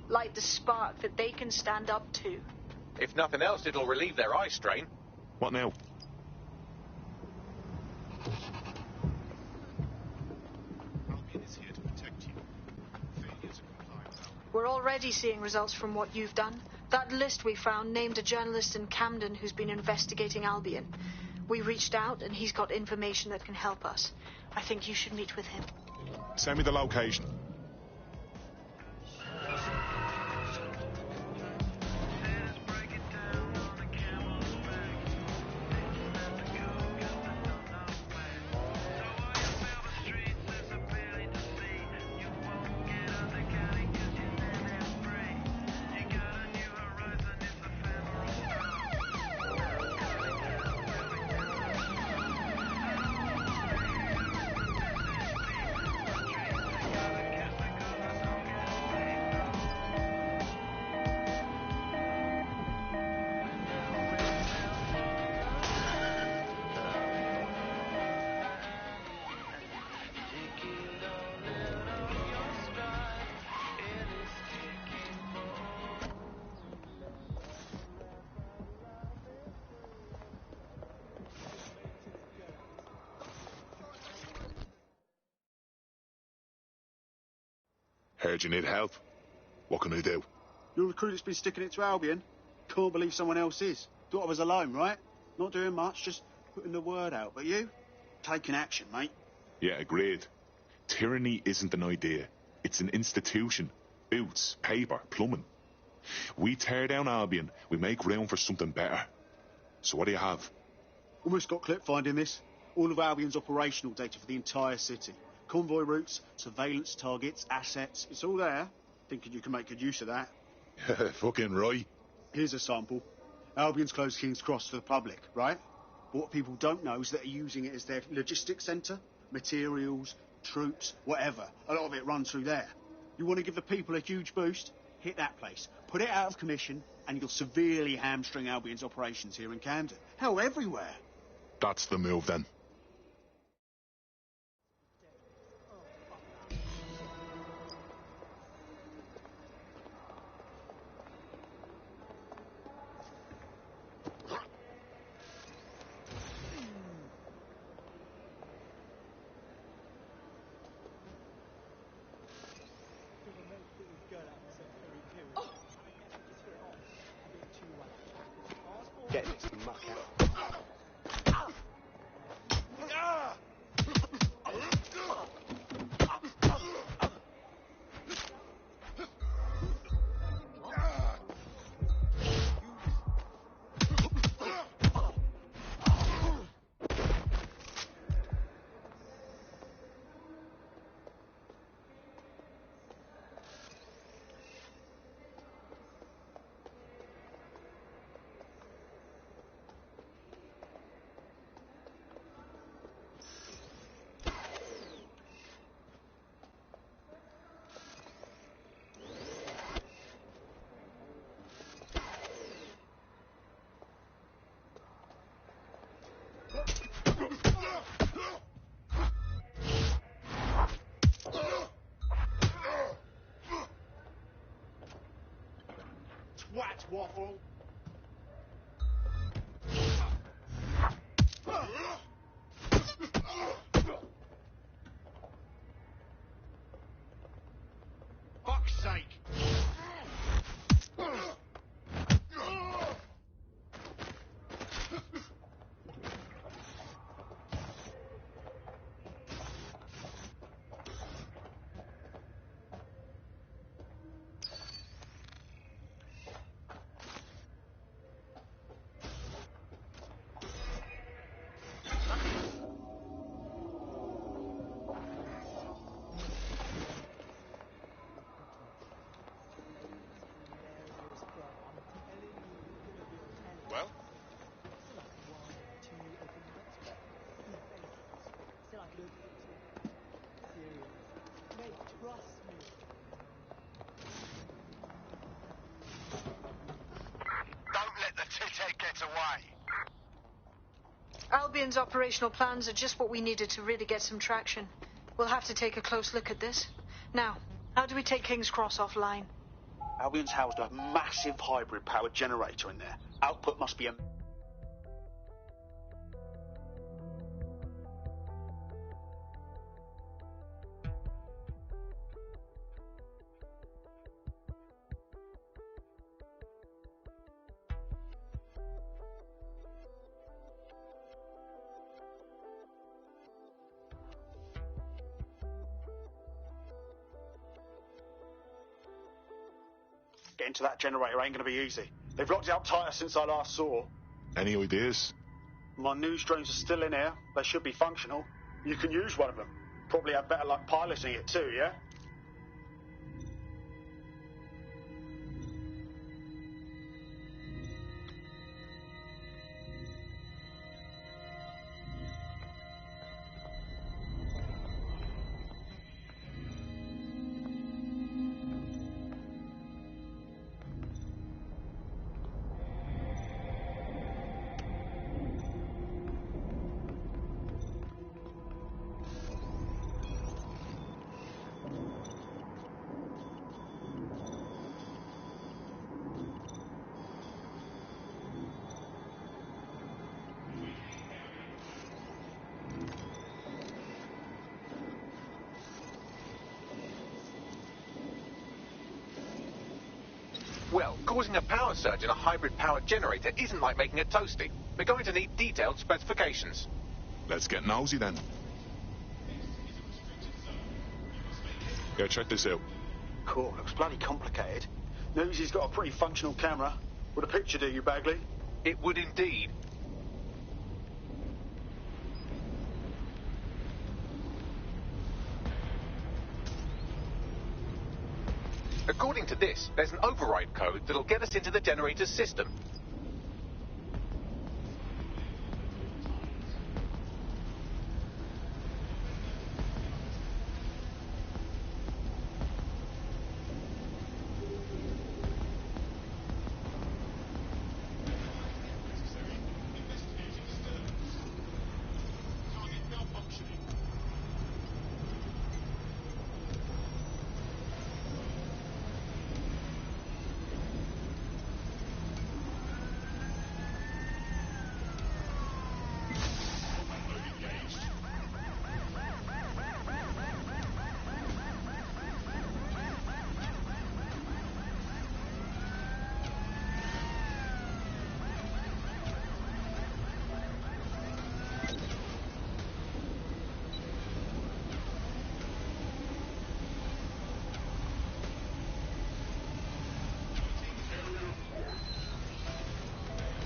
Light the spark that they can stand up to. If nothing else, it'll relieve their eye strain. What now? Albion is here to protect you. Failure to comply with Albion. We're already seeing results from what you've done. That list we found named a journalist in Camden who's been investigating Albion. We reached out, and he's got information that can help us. I think you should meet with him. Send me the location. Heard you need help. What can I do? You're a recruit that's been sticking it to Albion. Can't believe someone else is. Thought I was alone, right? Not doing much, just putting the word out. But you? Taking action, mate. Yeah, agreed. Tyranny isn't an idea. It's an institution. Boots, paper, plumbing. We tear down Albion, we make room for something better. So what do you have? Almost got clip finding this. All of Albion's operational data for the entire city. Convoy routes, surveillance targets, assets. It's all there. Thinking you can make good use of that. Fucking right. Here's a sample. Albion's closed King's Cross for the public, right? But what people don't know is that they're using it as their logistics centre. Materials, troops, whatever. A lot of it runs through there. You want to give the people a huge boost? Hit that place. Put it out of commission, and you'll severely hamstring Albion's operations here in Camden. Hell, everywhere. That's the move, then. waffle. Fuck's sake! Well? Don't let the tithead get away. Albion's operational plans are just what we needed to really get some traction. We'll have to take a close look at this. Now, how do we take King's Cross offline? Albion's housed a massive hybrid powered generator in there. Output must be a... Getting to that generator ain't gonna be easy. They've locked it up tighter since I last saw. Any ideas? My news drones are still in here. They should be functional. You can use one of them. Probably have better luck piloting it too, yeah? Well, causing a power surge in a hybrid-powered generator isn't like making a toasty. We're going to need detailed specifications. Let's get nosy then. Yeah, check this out. Cool, looks bloody complicated. Newsy's got a pretty functional camera. Would a picture do you, Bagley? It would indeed. According to this, there's an override code that'll get us into the generator's system.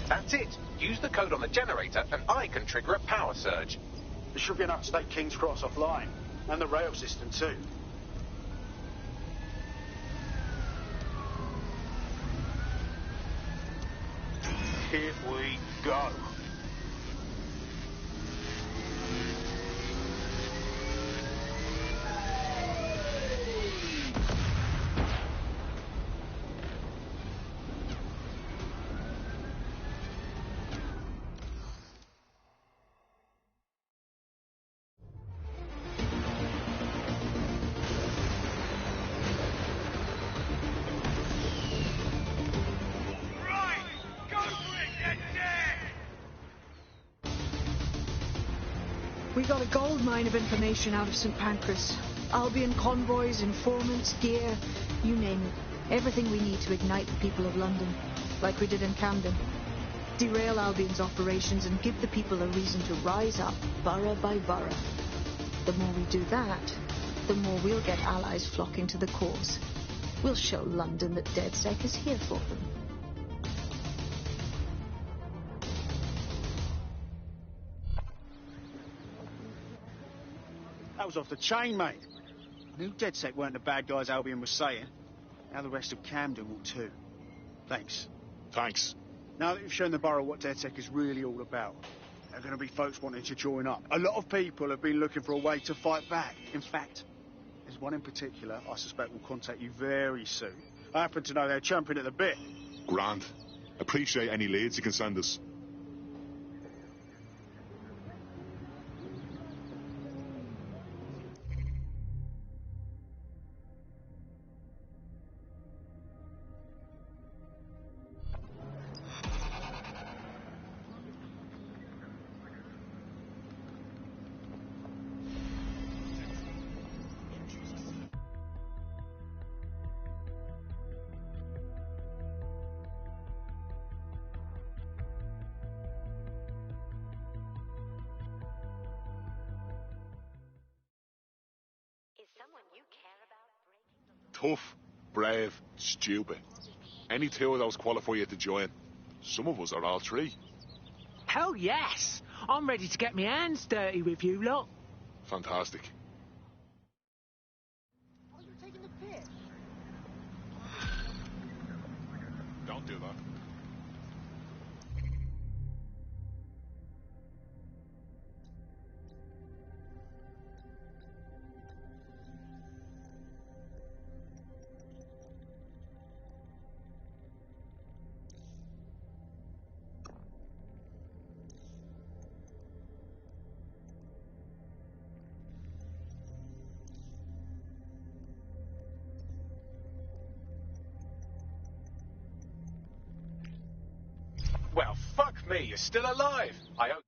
That's it. Use the code on the generator and I can trigger a power surge. There should be enough to take King's Cross offline. And the rail system too. Here we go. We got a gold mine of information out of St. Pancras. Albion convoys, informants, gear, you name it. Everything we need to ignite the people of London, like we did in Camden. Derail Albion's operations and give the people a reason to rise up, borough by borough. The more we do that, the more we'll get allies flocking to the cause. We'll show London that DedSec is here for them. That was off the chain, mate. I knew DedSec weren't the bad guys Albion was saying. Now the rest of Camden will too. Thanks. Thanks. Now that you've shown the borough what DedSec is really all about, there are going to be folks wanting to join up. A lot of people have been looking for a way to fight back. In fact, there's one in particular I suspect will contact you very soon. I happen to know they're champing at the bit. Grand. Appreciate any leads you can send us. Tough, brave, stupid. Any two of those qualify you to join. Some of us are all three. Hell yes! I'm ready to get my hands dirty with you lot. Fantastic. Are you taking the piss? Don't do that. Well, fuck me, you're still alive. I owe...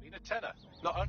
Been a tenner, not a...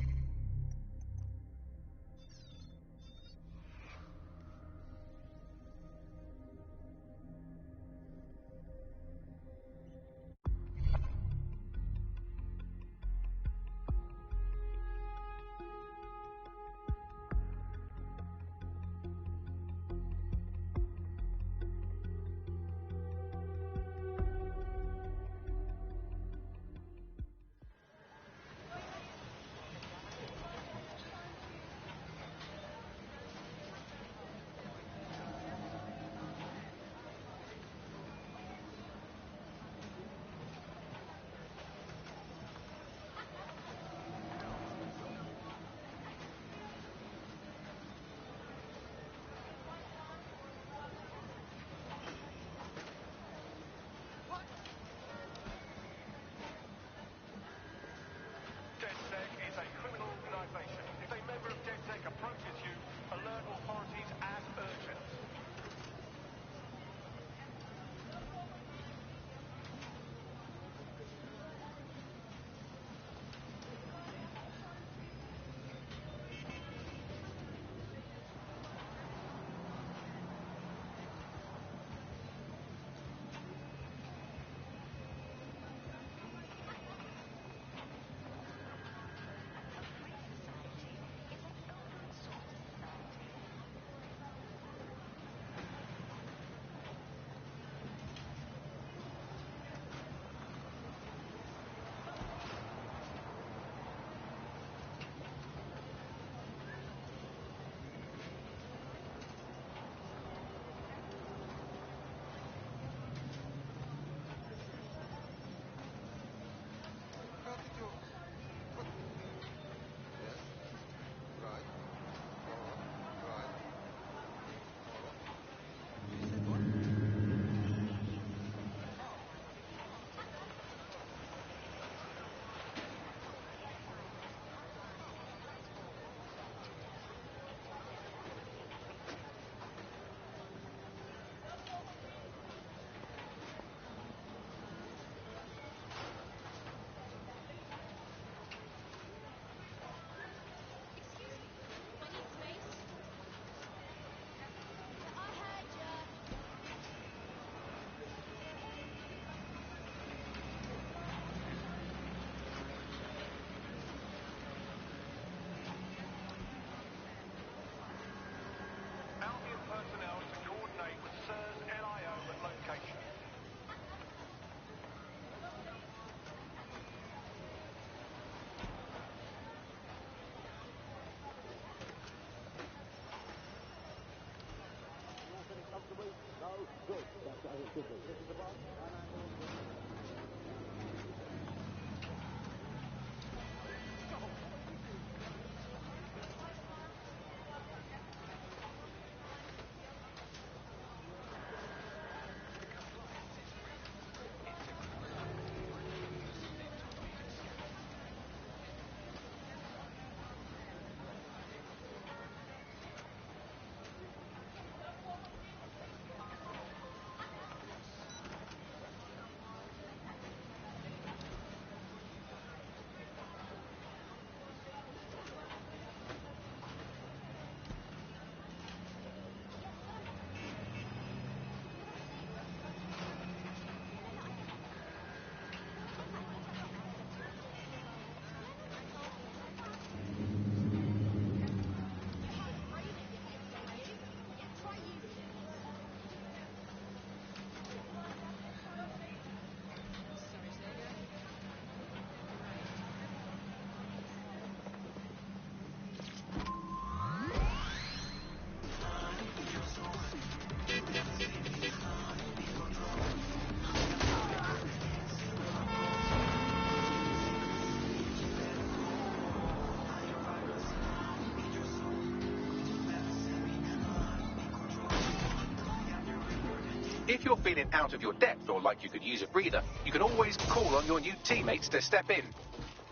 If you're feeling out of your depth or like you could use a breather, you can always call on your new teammates to step in.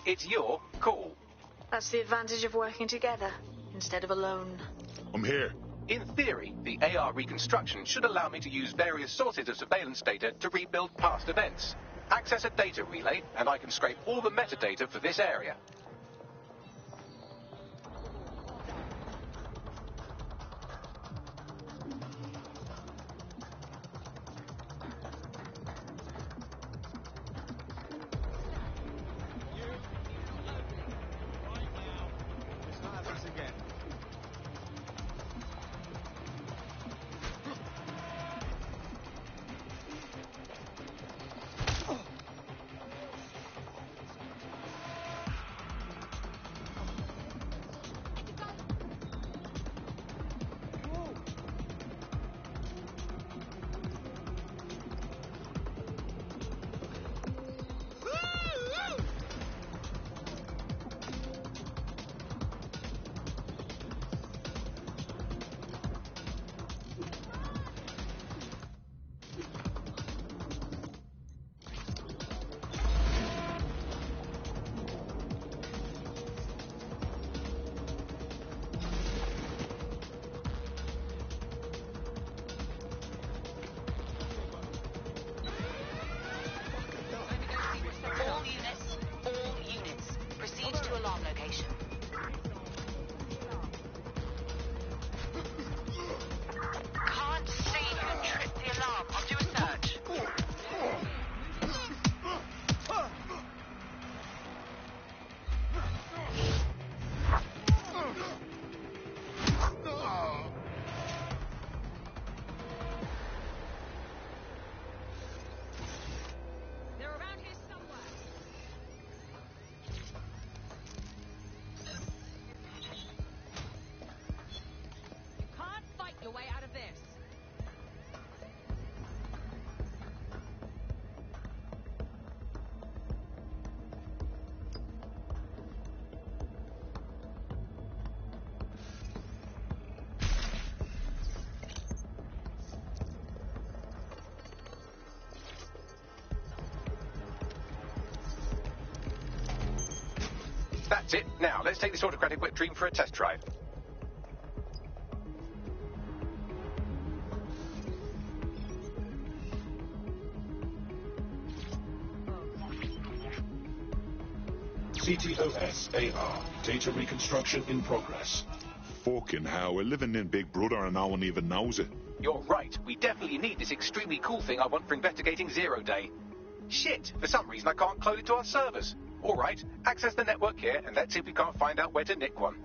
It's your call. That's the advantage of working together, instead of alone. I'm here. In theory, the AR reconstruction should allow me to use various sources of surveillance data to rebuild past events. Access a data relay, and I can scrape all the metadata for this area. All units, proceed to alarm location. Can't see who tripped the alarm. I'll do a search. They're around here somewhere. You can't fight your way out of this. That's it. Now, let's take this autocratic wet dream for a test drive. CTOS AR. Data reconstruction in progress. Fucking hell, we're living in Big Brother and no one even knows it. You're right. We definitely need this extremely cool thing I want for investigating Zero Day. Shit! For some reason I can't clone it to our servers. All right, access the network here, and let's see if we can't find out where to nick one.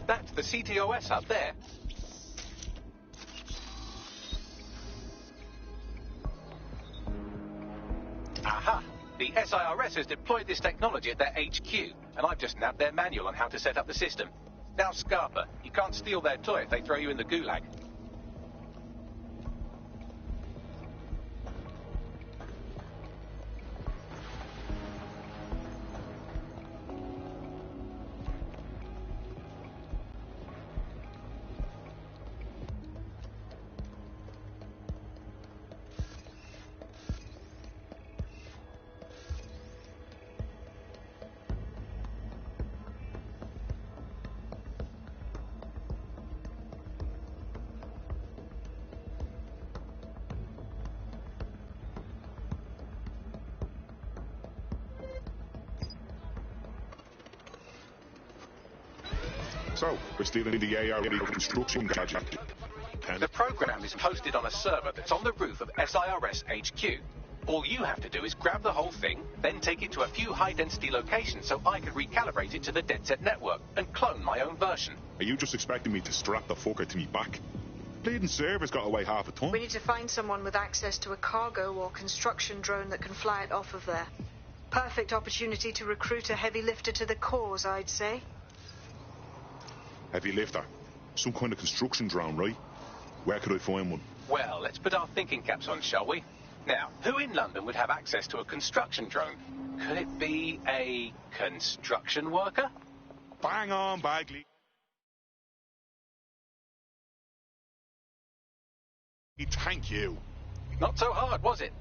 That's the CTOS up there. Aha! The SIRS has deployed this technology at their HQ, and I've just nabbed their manual on how to set up the system. Now, Scarpa, you can't steal their toy if they throw you in the gulag. So, we're still in the AR construction project. The program is hosted on a server that's on the roof of SIRS HQ. All you have to do is grab the whole thing, then take it to a few high-density locations so I can recalibrate it to the DedSec network and clone my own version. Are you just expecting me to strap the fucker to me back? Bleeding server's got away half a ton. We need to find someone with access to a cargo or construction drone that can fly it off of there. Perfect opportunity to recruit a heavy lifter to the cause, I'd say. Heavy lifter? Some kind of construction drone, right? Where could I find one? Well, let's put our thinking caps on, shall we? Now, who in London would have access to a construction drone? Could it be a construction worker? Bang on, Bagley. Thank you. Not so hard, was it?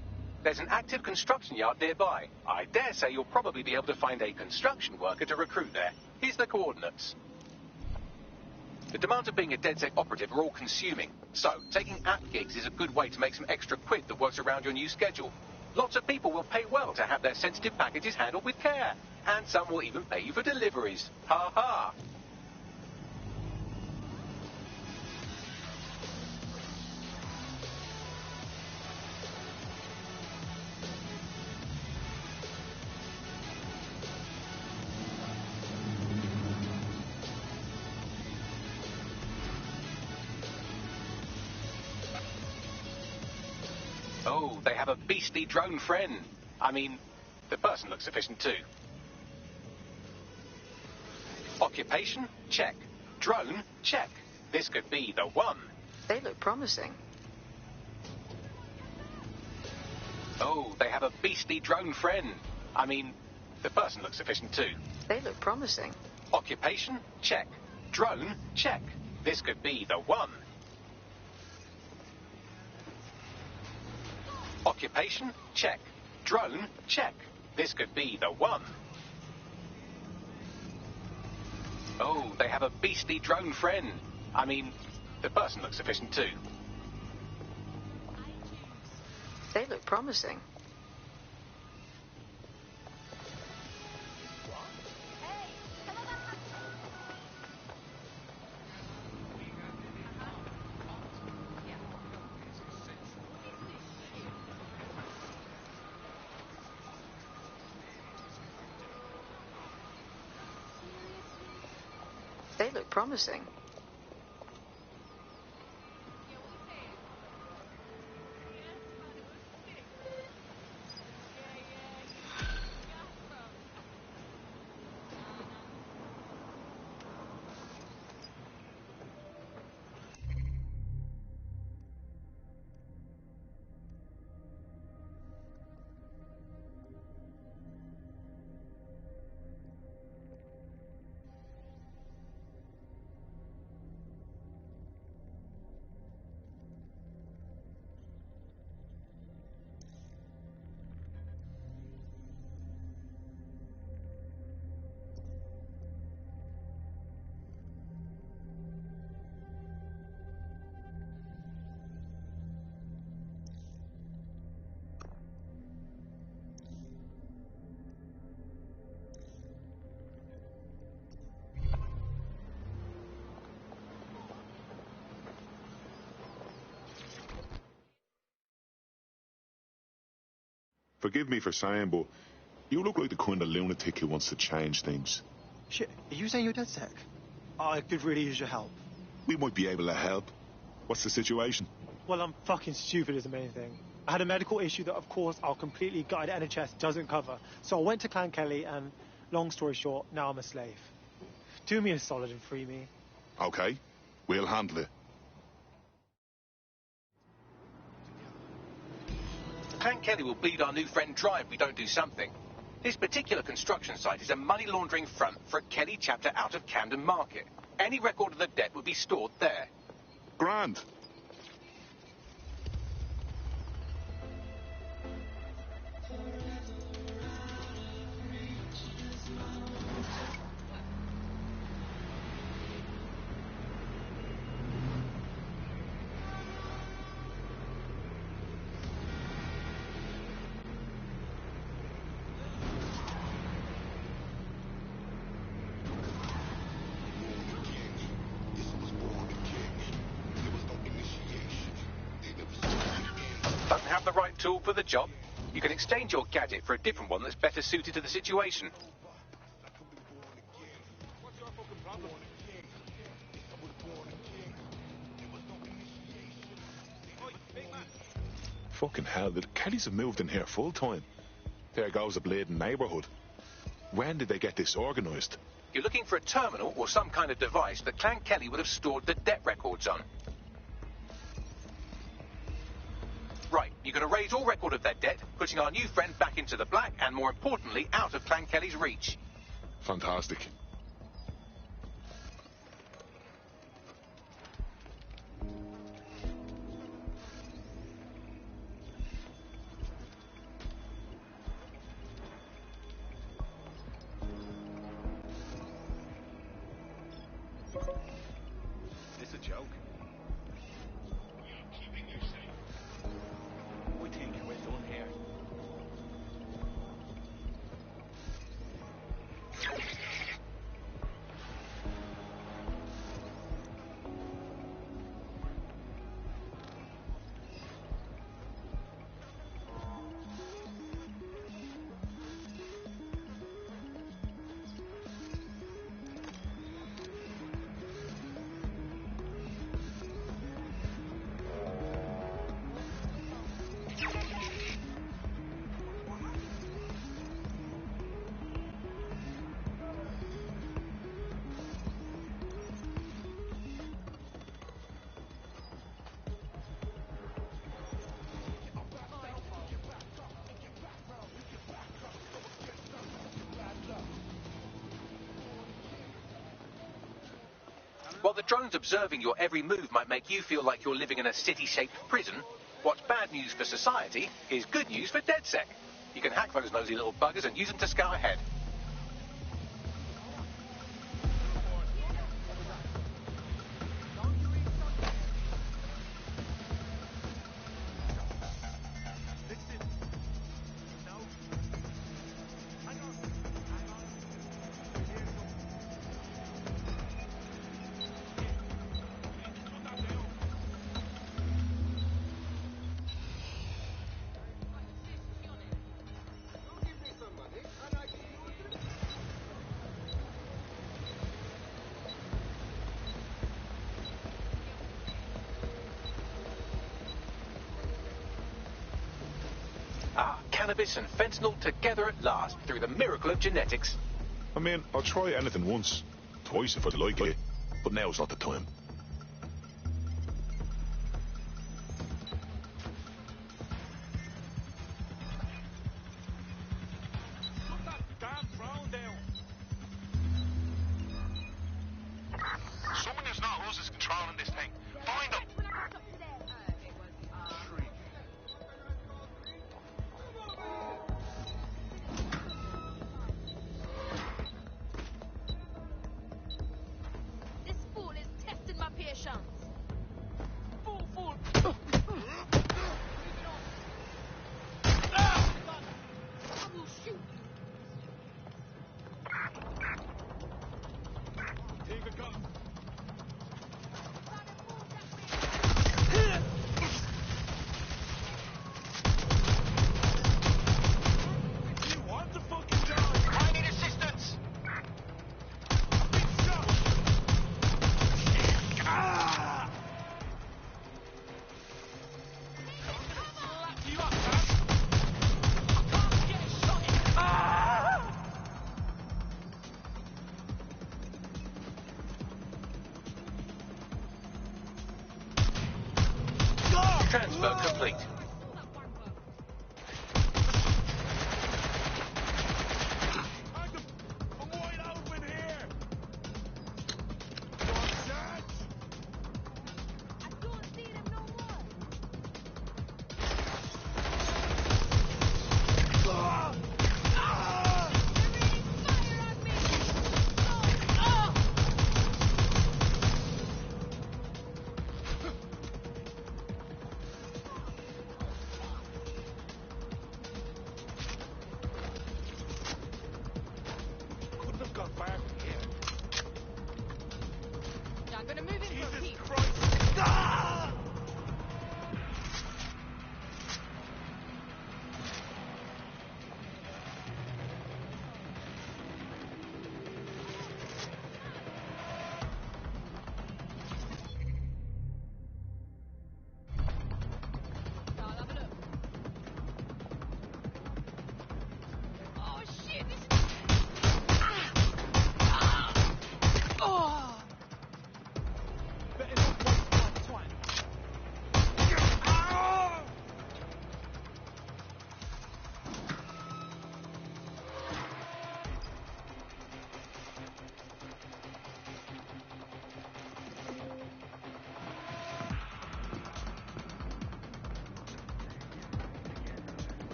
There's an active construction yard nearby. I dare say you'll probably be able to find a construction worker to recruit there. Here's the coordinates. The demands of being a DedSec operative are all consuming, so taking app gigs is a good way to make some extra quid that works around your new schedule. Lots of people will pay well to have their sensitive packages handled with care, and some will even pay you for deliveries. Ha ha! Oh, they have a beastly drone friend. I mean, the person looks sufficient too. Occupation? Check. Drone? Check. This could be the one. They look promising. Oh, they have a beastly drone friend. I mean, the person looks sufficient too. They look promising. Occupation? Check. Drone? Check. This could be the one. Occupation? Check. Drone? Check. This could be the one. Oh, they have a beastly drone friend. I mean, the person looks sufficient too. They look promising. They look promising. Forgive me for saying, but you look like the kind of lunatic who wants to change things. Shit, are you saying you're DedSec? I could really use your help. We might be able to help. What's the situation? Well, I'm fucking stupid is the main thing. I had a medical issue that, of course, our completely gutted NHS doesn't cover. So I went to Clan Kelly and, long story short, now I'm a slave. Do me a solid and free me. Okay, we'll handle it. Clan Kelly will bleed our new friend dry if we don't do something. This particular construction site is a money laundering front for a Kelly chapter out of Camden Market. Any record of the debt would be stored there. Grand. tool for the job. You can exchange your gadget for a different one that's better suited to the situation. Fucking hell, the Kellys have moved in here full time. There goes a bleeding neighbourhood. When did they get this organised? You're looking for a terminal or some kind of device that Clan Kelly would have stored the debt records on. Right, you're going to raise all record of their debt, putting our new friend back into the black and, more importantly, out of Clan Kelly's reach. Fantastic. Is this a joke? We think we're done here. While the drones observing your every move might make you feel like you're living in a city-shaped prison, what's bad news for society is good news for DedSec. You can hack those nosy little buggers and use them to scout ahead. Cannabis and fentanyl together at last, through the miracle of genetics. I mean, I'll try anything once, twice if I'd like it, but now's not the time. Someone who's not us is controlling this thing. Find them! This fool is testing my patience. Fool. I will shoot you. Take a gun. You want to fucking die? I need assistance. Big shot. Ah! Slap you up, man. I can't get a shot in. Ah! Transfer complete. I'm wide open here. What's that? I don't see them no more. Ah! Ah!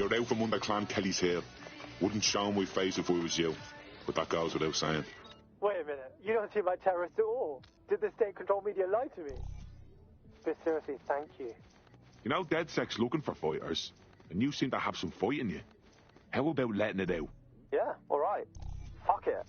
her out from under Clan Kelly's heel. Wouldn't show my face if I was you, but that goes without saying. Wait a minute, you don't seem like terrorists at all. Did the state-controlled media lie to me? But seriously, thank you. You know, DedSec's looking for fighters, and you seem to have some fight in you. How about letting it out? Yeah, alright. Fuck it.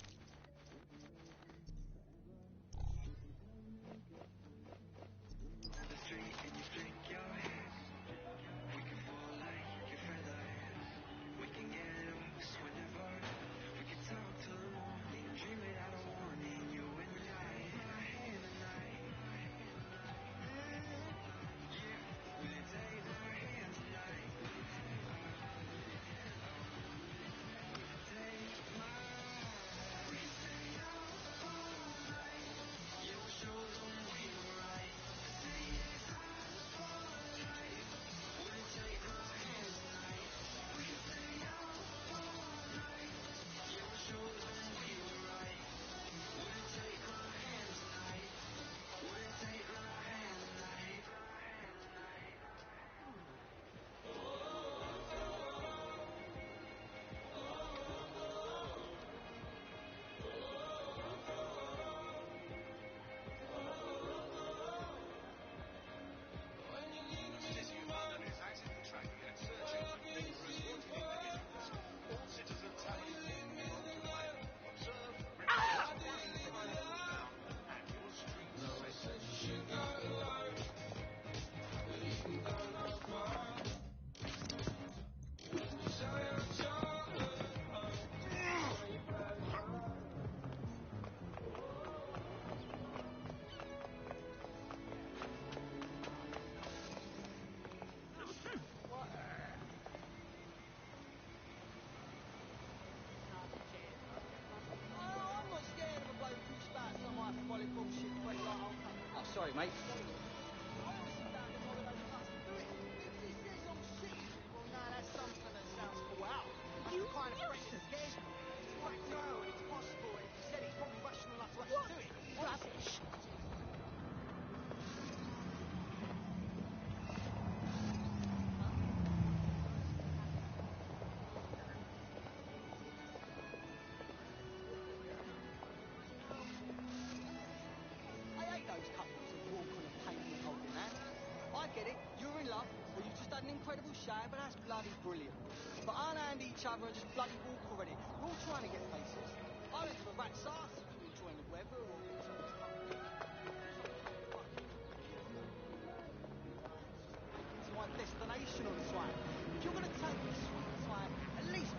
Sorry, mate. You kind of fresh again. Right, no, it's possible. If he said he's probably rational enough to actually do it. Rubbish. I hate those couples who walk on a pavement holding hands. I get it. You're in love, or you just had an incredible shower, but that's bloody brilliant. But unhand each other and just bloody walk already. We're all trying to get places. I look for a rat's ass if you're enjoying the weather or... to my destination on time. If you're going to take me sweet time, at least...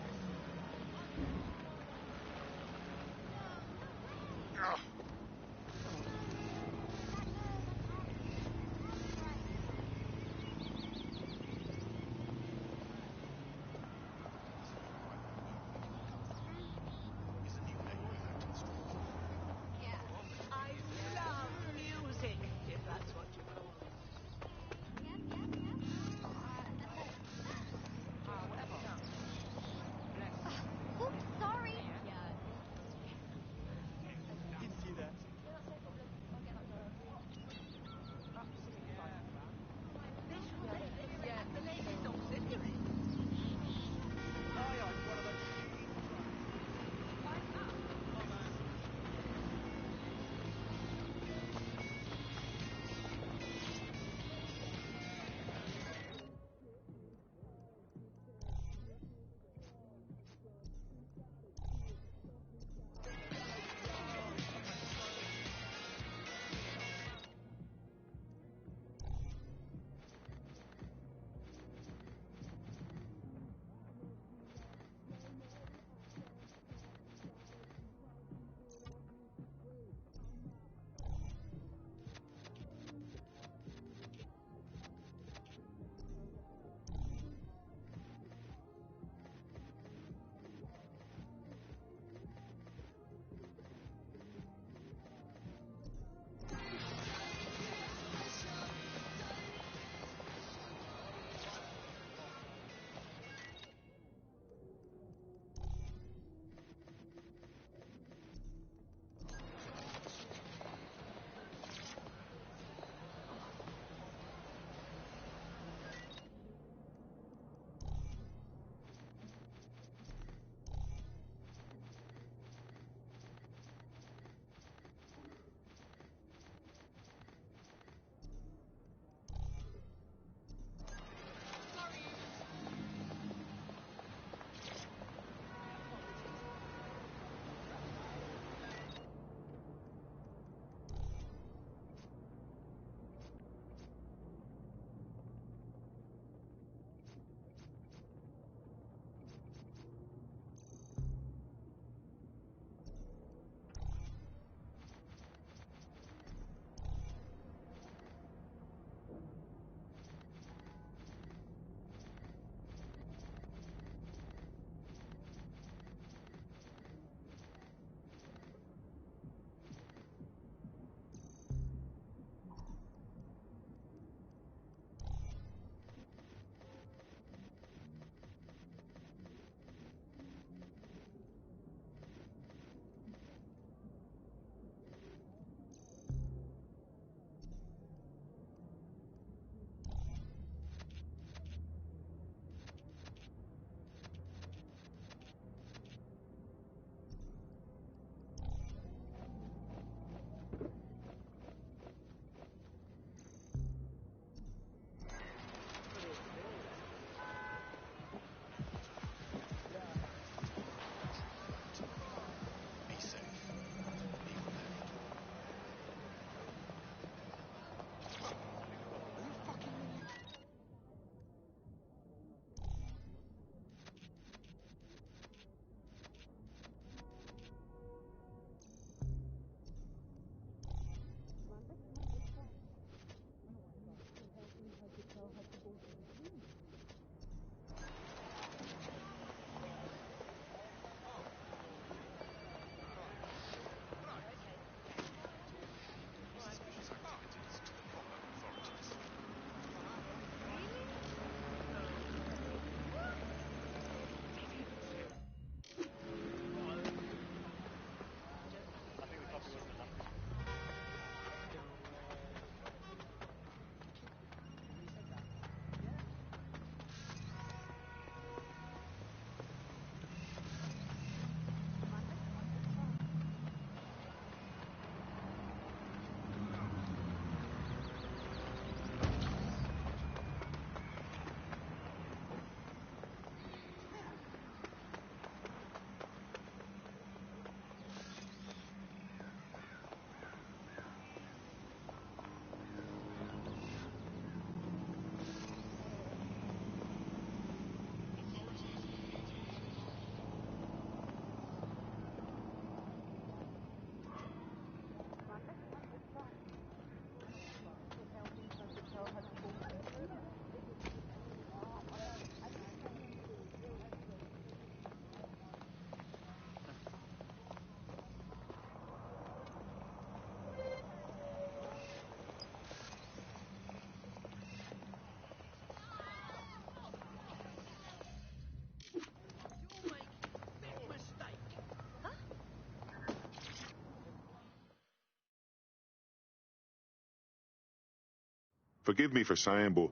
Forgive me for saying, but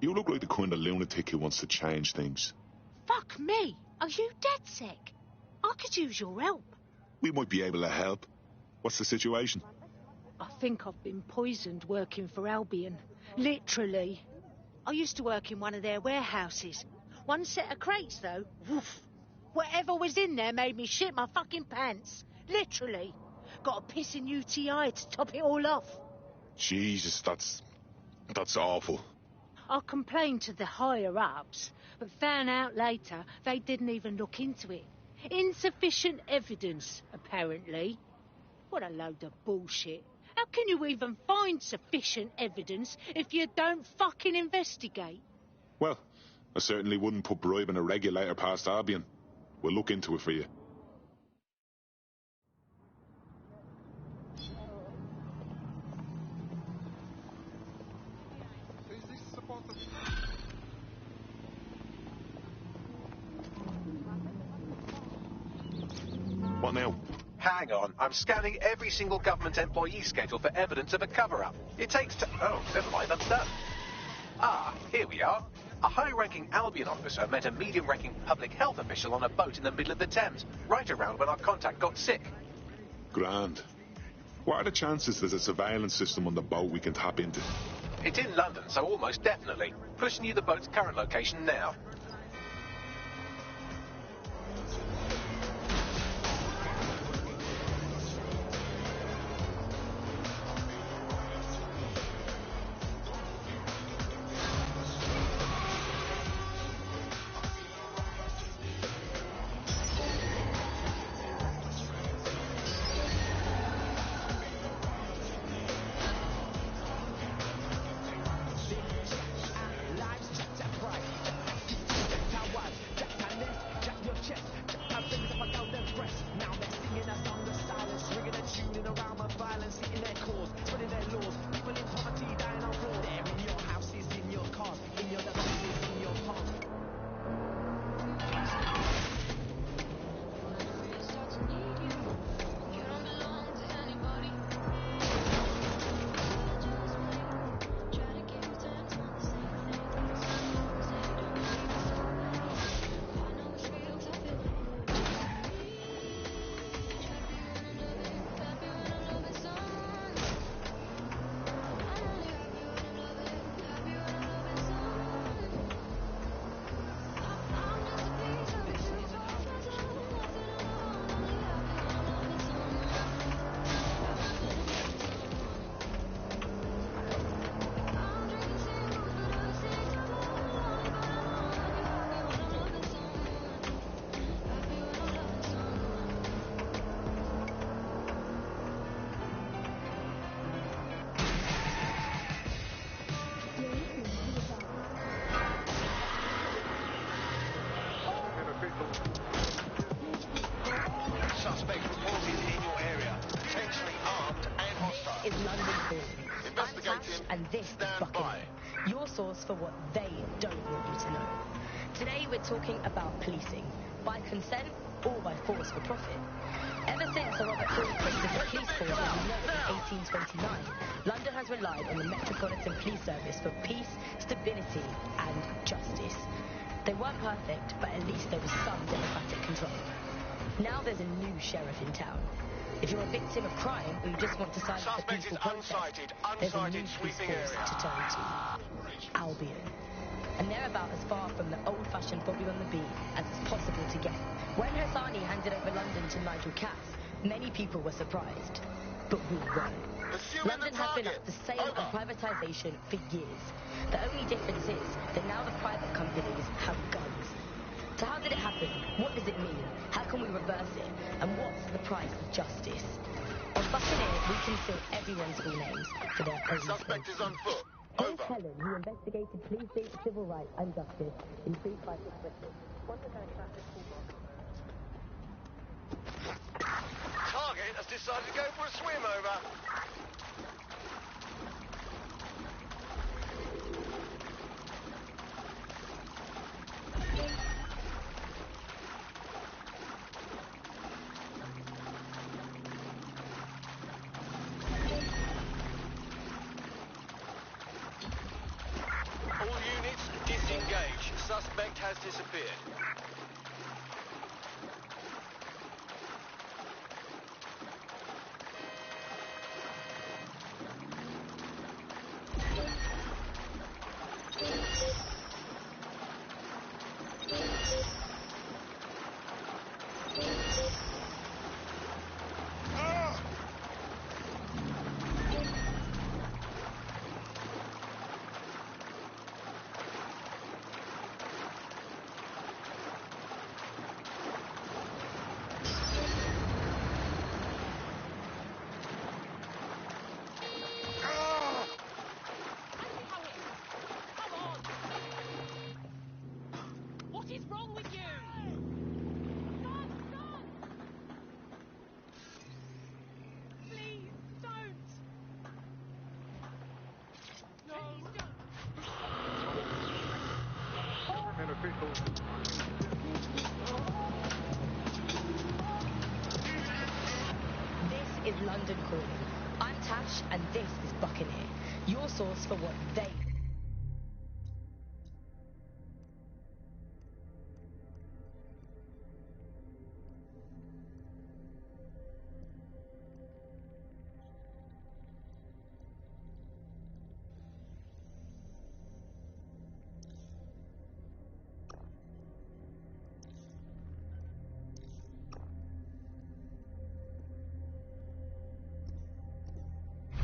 you look like the kind of lunatic who wants to change things. Fuck me! Are you dead sick? I could use your help. We might be able to help. What's the situation? I think I've been poisoned working for Albion. Literally. I used to work in one of their warehouses. One set of crates, though. Woof. Whatever was in there made me shit my fucking pants. Literally. Got a pissing UTI to top it all off. Jesus, that's awful. I complained to the higher-ups, but found out later they didn't even look into it. Insufficient evidence, apparently. What a load of bullshit. How can you even find sufficient evidence if you don't fucking investigate? Well, I certainly wouldn't put bribing a regulator past Albion. We'll look into it for you. What now? Hang on, I'm scanning every single government employee schedule for evidence of a cover-up. It takes oh, never mind, I'm done. Ah, here we are. A high-ranking Albion officer met a medium-ranking public health official on a boat in the middle of the Thames, right around when our contact got sick. Grand. What are the chances there's a surveillance system on the boat we can tap into? It's in London, so almost definitely. Pushing you the boat's current location now. Suspect reported in your area, potentially armed and hostile. This is London Calling. Investigating. And this is Buckingham, your source for what they don't want you to know. Today we're talking about policing, by consent or by force for profit. Ever since Sir Robert Peel created the police force as we know it in 1829, London has relied on the Metropolitan Police Service for peace, stability and justice. They weren't perfect, but at least there was some democratic control. Now there's a new sheriff in town. If you're a victim of crime or you just want to side with the peaceful protest, there's a new police force to turn to. Albion. And they're about as far from the old-fashioned Bobby on the beat as it's possible to get. When Hassani handed over London to Nigel Cass, many people were surprised. But we weren't. London has been up for sale and privatisation for years. The only difference is that now the private companies have guns. So how did it happen? What does it mean? How can we reverse it? And what's the price of justice? On Buccaneer, we conceal everyone's full names for their own Suspect is on foot. Here's Helen, who investigated policing, civil rights and justice in pre-crisis Britain. One of her classic Target has decided to go for a swim over. suspect has disappeared. What is wrong with you? Please, don't! No! Government officials. This is London Calling. I'm Tash, and this is Buccaneer, your source for what they...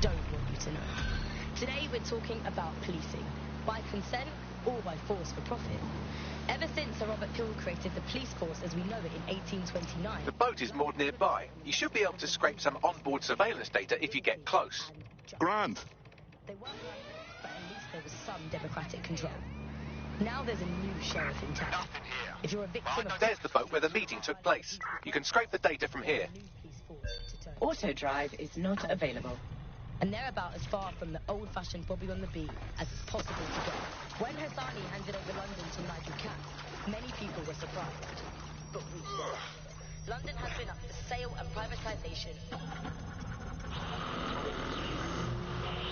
don't want you to know. Today we're talking about policing, by consent or by force for profit. Ever since Sir Robert Peel created the police force as we know it in 1829... The boat is moored nearby. You should be able to scrape some onboard surveillance data if you get close. Grand. They weren't perfect, but at least there was some democratic control. Now there's a new sheriff in town. If you're a victim of... There's the boat where the meeting took place. You can scrape the data from here. Auto drive is not available. And they're about as far from the old-fashioned Bobby on the beat as it's possible to get. When Hassani handed over London to Nigel Katz, many people were surprised. But we weren't. London has been up for sale and privatisation.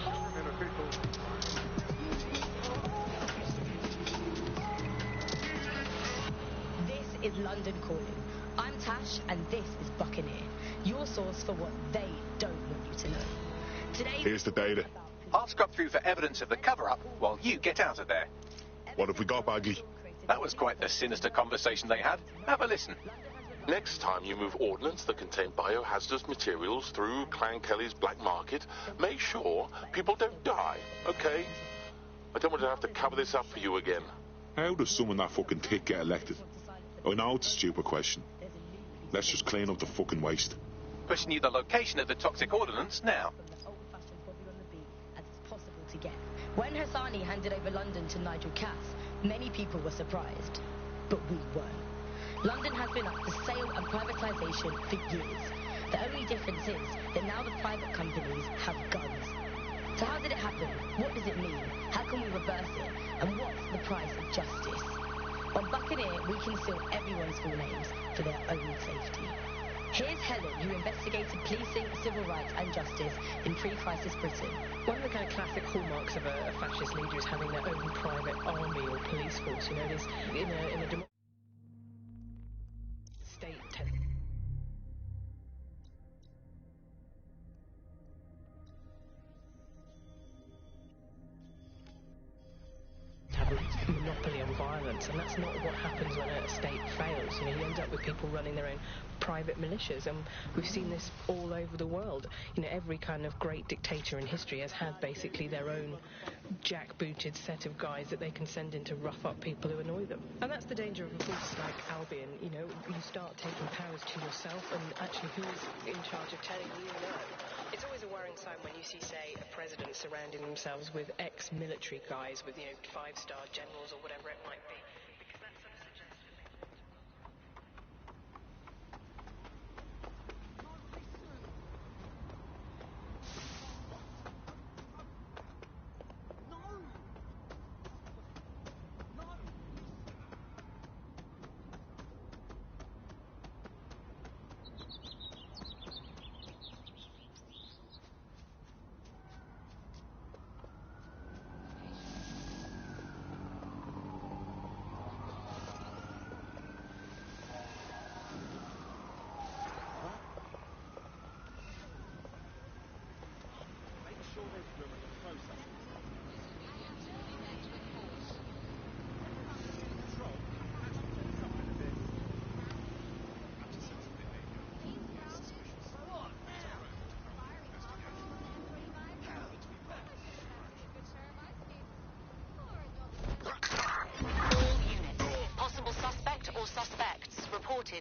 Government officials. This is London Calling. I'm Tash, and this is Buccaneer, your source for what they don't want you to know. Today, Here's the data. I'll scrub through for evidence of the cover-up while you get out of there. What have we got, Bagley? That was quite the sinister conversation they had. Have a listen. Next time you move ordnance that contain biohazardous materials through Clan Kelly's black market, make sure people don't die, okay? I don't want to have to cover this up for you again. How does someone that fucking thick get elected? I know it's a stupid question. Let's just clean up the fucking waste. Pushing you the location of the toxic ordnance now. to get. When Hassani handed over London to Nigel Katz, many people were surprised, but we weren't. London has been up for sale and privatisation for years. The only difference is that now the private companies have guns. So how did it happen? What does it mean? How can we reverse it? And what's the price of justice? On Buccaneer, we conceal everyone's full names for their own safety. Here's Helen, who investigated policing, civil rights and justice in pre-crisis Britain. One of the kind of classic hallmarks of a fascist leader is having their own private army or police force. You know, it is in a state. Have a monopoly on violence, and that's not what happens when a state fails. You know, you end up with people running their own private militias, and we've seen this all over the world. You know, every kind of great dictator in history has had basically their own jackbooted set of guys that they can send in to rough up people who annoy them. And that's the danger of a force like Albion. You know, you start taking powers to yourself, and actually who's in charge of telling you no? It's always a worrying sign when you see, say, a president surrounding themselves with ex-military guys with, you know, 5-star generals or whatever it might be. Because that sort of suggests to me.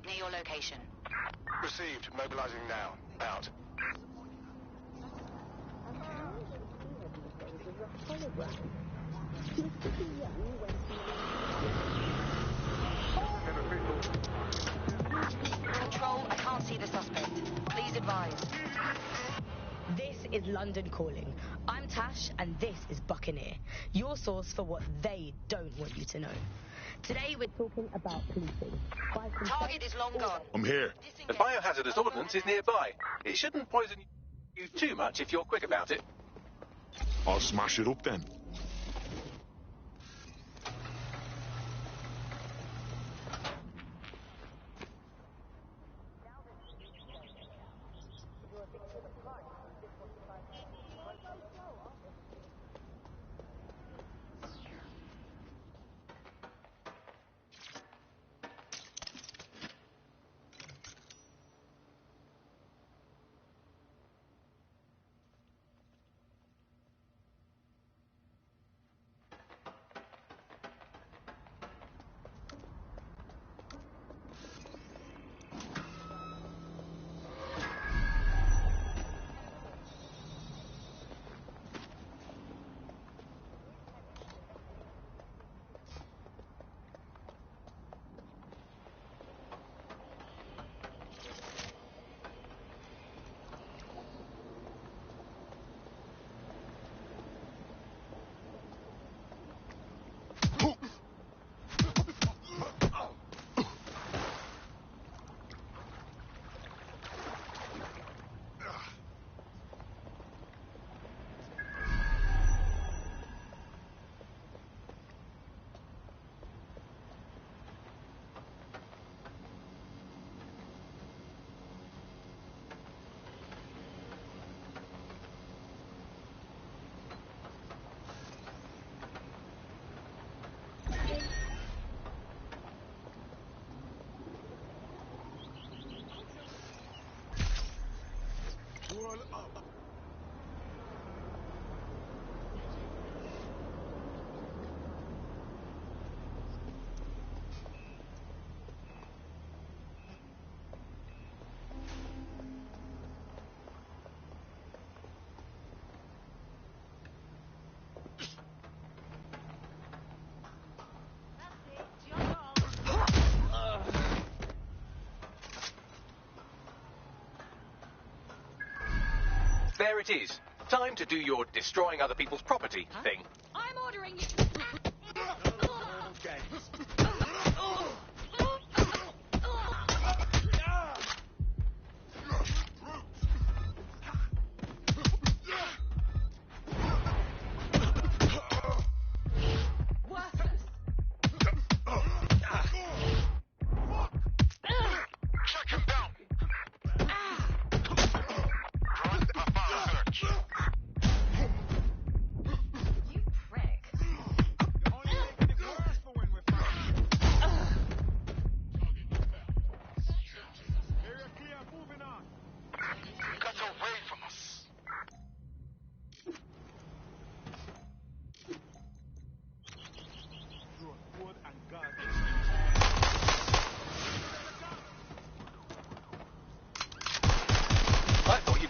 targeted near your location. Received. Mobilizing now. Out. Control, I can't see the suspect. Please advise. This is London Calling. I'm Tash, and this is Buccaneer, your source for what they don't want you to know. Today we're talking about policing. Target is long gone. I'm here. The biohazardous ordnance is nearby. It shouldn't poison you too much if you're quick about it. I'll smash it up then. There it is. Time to do your destroying other people's property thing. I'm ordering you.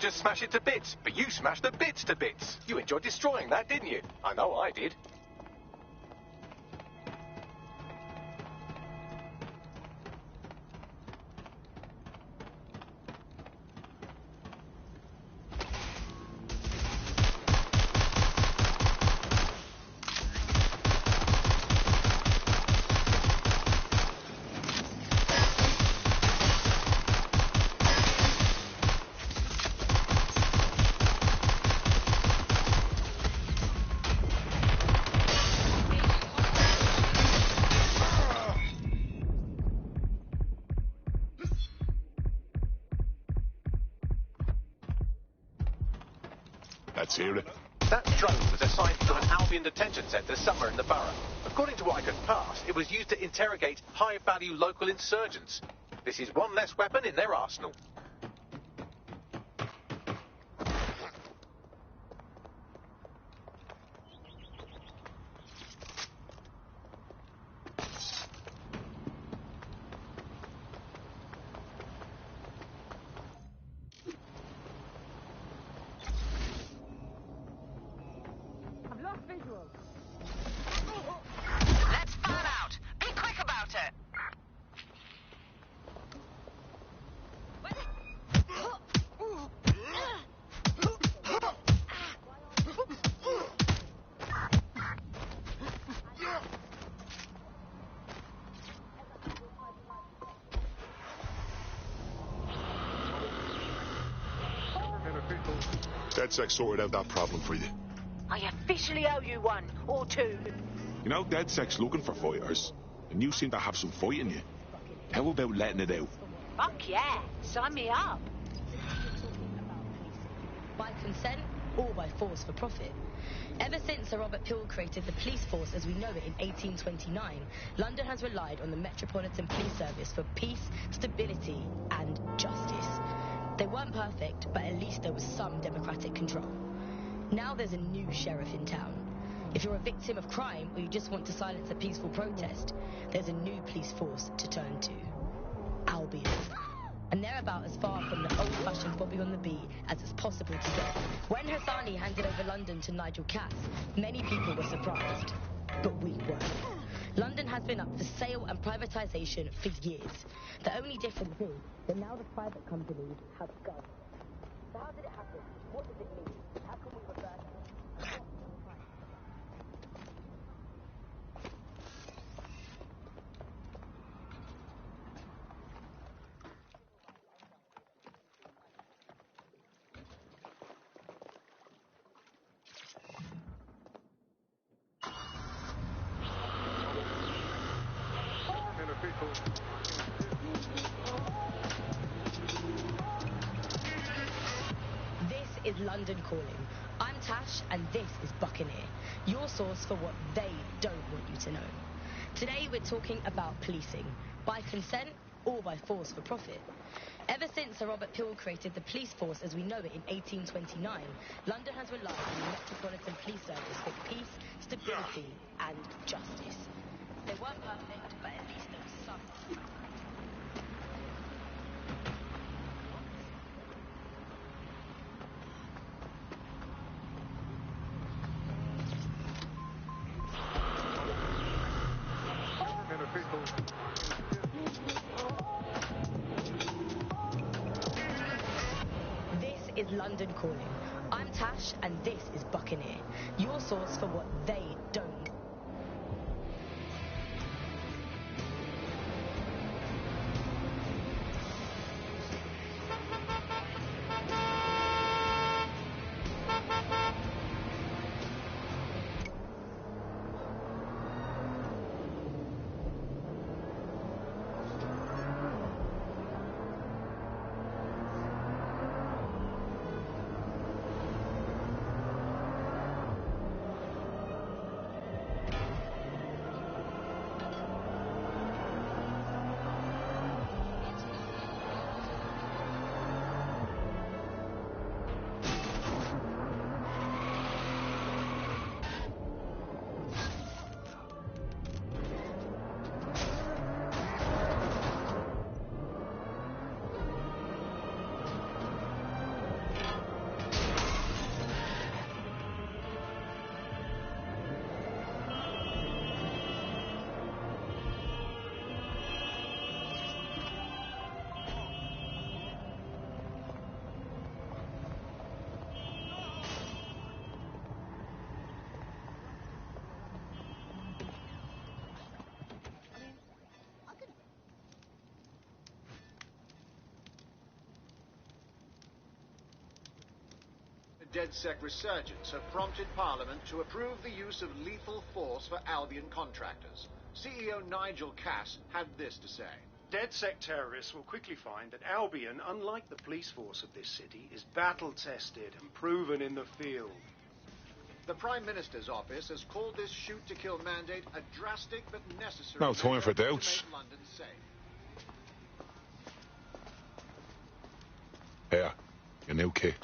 Just smash it to bits, but you smashed the bits to bits. You enjoyed destroying that, didn't you? I know I did. Let's hear it. That drone was assigned to an Albion detention centre somewhere in the borough. According to what I could pass, it was used to interrogate high-value local insurgents. This is one less weapon in their arsenal. visual. Let's fan out. Be quick about it. DedSec sorted out that problem for you. I officially owe you one, or two. You know, DedSec's looking for fighters, and you seem to have some fight in you. How about letting it out? Fuck yeah, sign me up. By consent or by force for profit. Ever since Sir Robert Peel created the police force as we know it in 1829, London has relied on the Metropolitan Police Service for peace, stability and justice. They weren't perfect, but at least there was some democratic control. Now there's a new sheriff in town. If you're a victim of crime or you just want to silence a peaceful protest, there's a new police force to turn to. Albion. And they're about as far from the old-fashioned Bobby on the beat as it's possible to get. When Hassani handed over London to Nigel Cass, many people were surprised. But we weren't. London has been up for sale and privatisation for years. The only difference is that now the private companies have guns. So how did it happen? What does it mean? How can we reverse it? This is London Calling. I'm Tash, and this is Buccaneer, your source for what they don't want you to know. Today we're talking about policing, by consent or by force for profit. Ever since Sir Robert Peel created the police force as we know it in 1829, London has relied on the Metropolitan Police Service for peace, stability and justice. They weren't perfect, but at least there was some. This is London Calling. I'm Tash, and this is Buccaneer, your source for what they don't. DedSec resurgence have prompted Parliament to approve the use of lethal force for Albion contractors. CEO Nigel Cass had this to say. DedSec terrorists will quickly find that Albion, unlike the police force of this city, is battle-tested and proven in the field. The Prime Minister's office has called this shoot-to-kill mandate a drastic but necessary No time for measure doubts. to make London safe. Here, your new kit.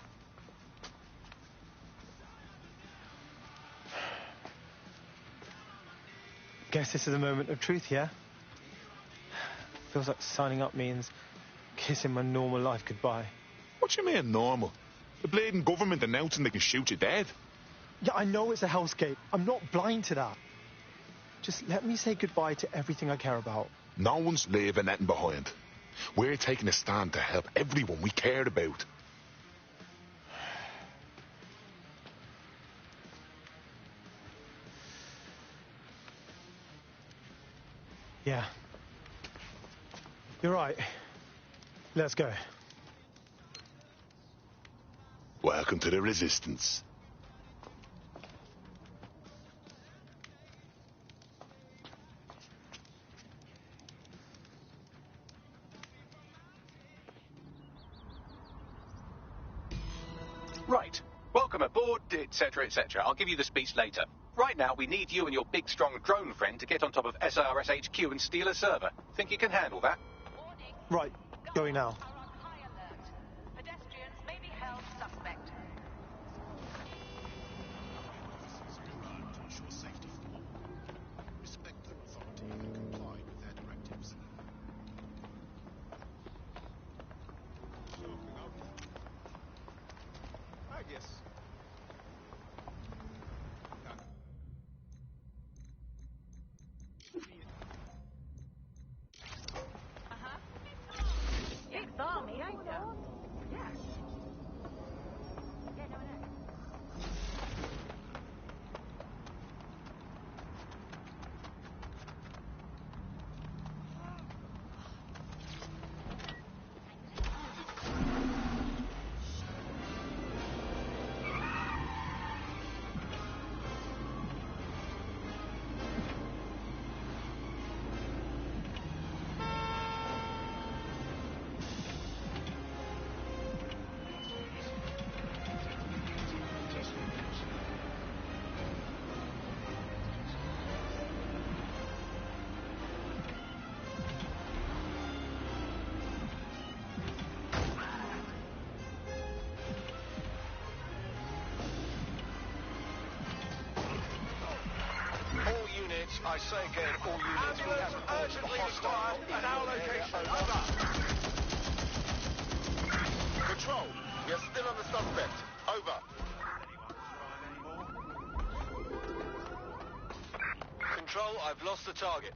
Guess this is a moment of truth, yeah? Feels like signing up means kissing my normal life goodbye. What you mean normal? The bleeding government announcing they can shoot you dead. Yeah, I know it's a hellscape. I'm not blind to that. Just let me say goodbye to everything I care about. No one's leaving anything behind. We're taking a stand to help everyone we cared about. Yeah. You're right. Let's go. Welcome to the Resistance. Right. Welcome aboard, etc., etc. I'll give you the speech later. Right now, we need you and your big, strong drone friend to get on top of SRS HQ and steal a server. Think you can handle that? Right. Going now. Pedestrians may be held suspect. Ensure safety for all. Respect their authority and comply with their directives. I guess. It's balmy, ain't ya? Yeah. Yeah, no, I know. I say again, all units, we have urgently require at our location. Over. Control, we are still on the suspect. Over. Control, I've lost the target.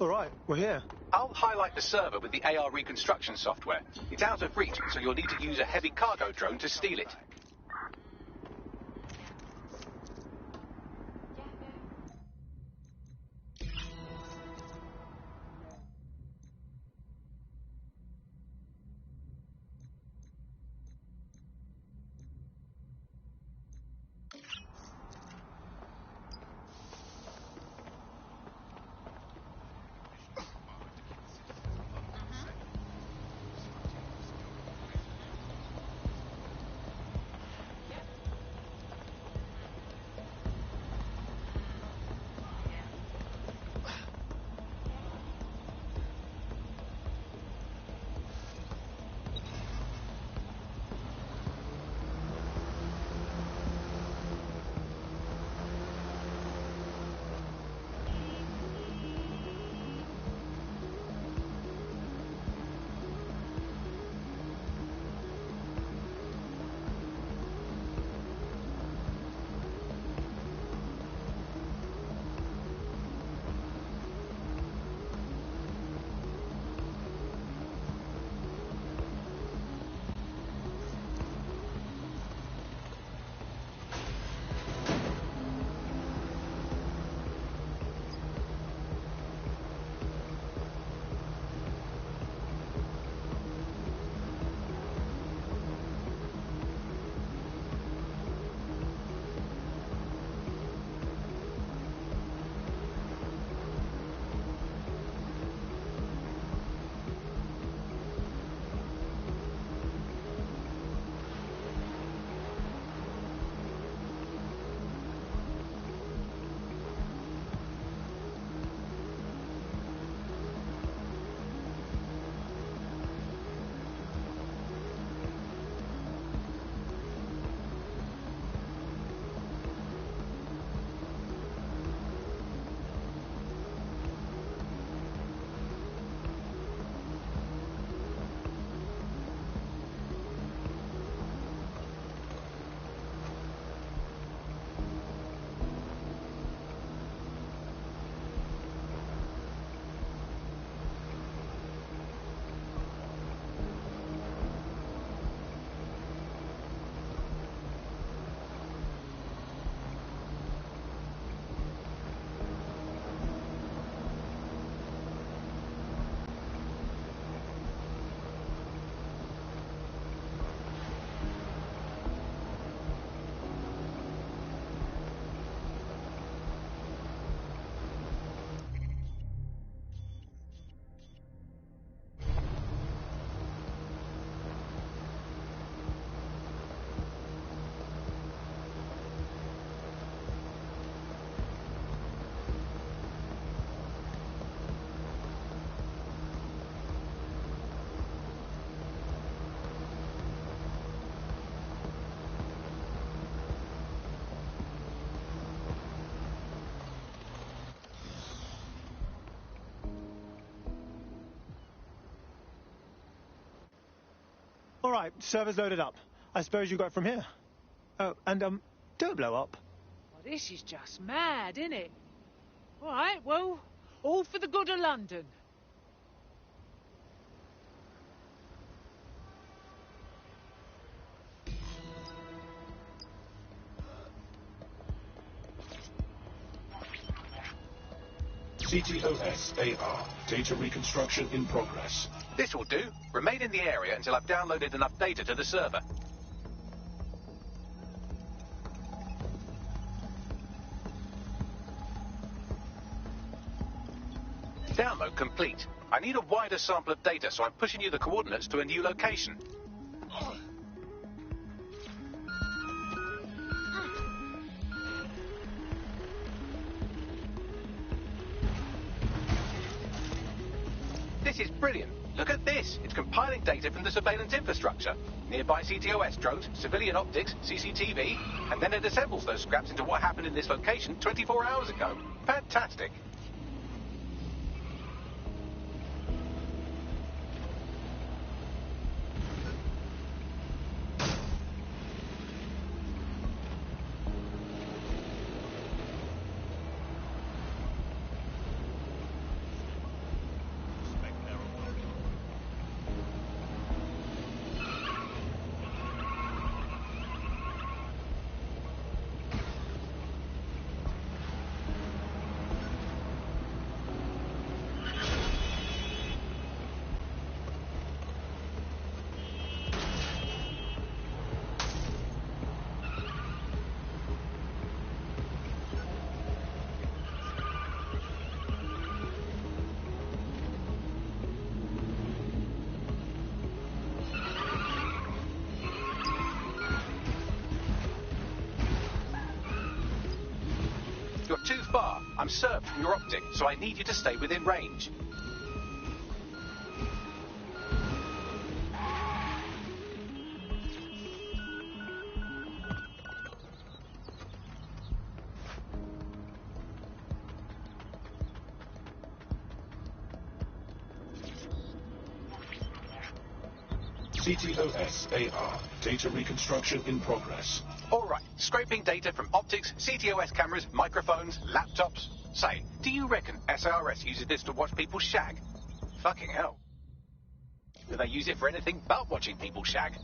All right, we're here. I'll highlight the server with the AR reconstruction software. It's out of reach, so you'll need to use a heavy cargo drone to steal it. All right, server's loaded up. I suppose you go from here. Oh, and, don't blow up. Well, this is just mad, isn't it? All right, well, all for the good of London. CTOS-AR. Data reconstruction in progress. This will do. Remain in the area until I've downloaded enough data to the server. Download complete. I need a wider sample of data, so I'm pushing you the coordinates to a new location. This is brilliant. Look at this. It's compiling data from the surveillance infrastructure. Nearby CTOS drones, civilian optics, CCTV, and then it assembles those scraps into what happened in this location 24 hours ago. Fantastic. You're too far. I'm served from your optic, so I need you to stay within range. CTOS-AR. Data reconstruction in progress. All right, scraping data from optics, CTOS cameras, microphones, laptops. Say, do you reckon SRS uses this to watch people shag? Fucking hell. Do they use it for anything but watching people shag?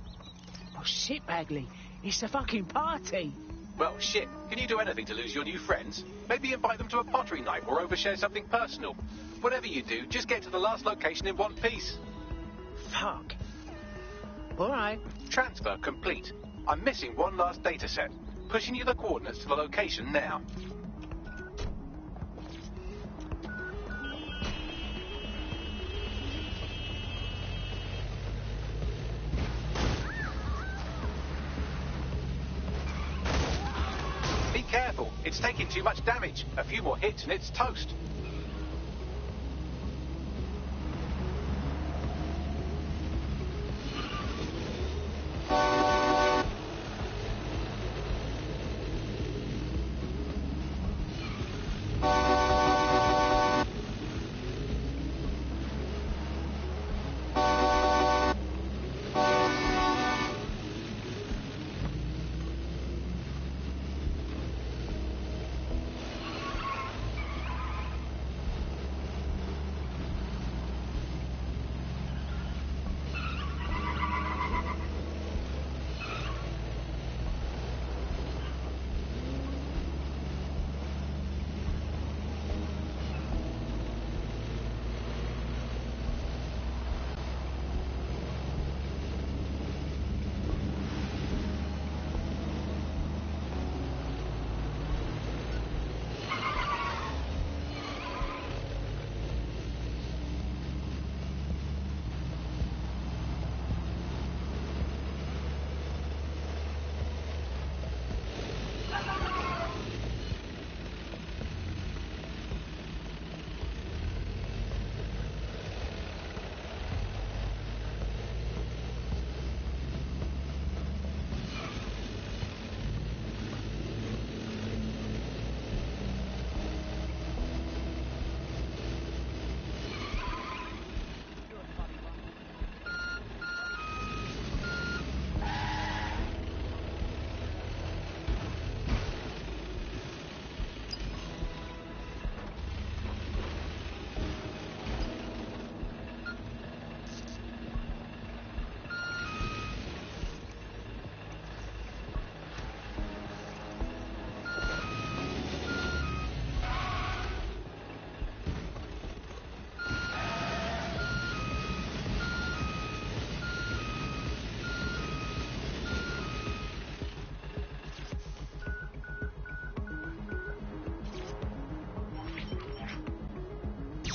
Oh, shit, Bagley. It's a fucking party. Well, shit. Can you do anything to lose your new friends? Maybe invite them to a pottery night or overshare something personal. Whatever you do, just get to the last location in one piece. Fuck. All right. Transfer complete. I'm missing one last data set. Pushing you the coordinates to the location now. Be careful. It's taking too much damage. A few more hits and it's toast.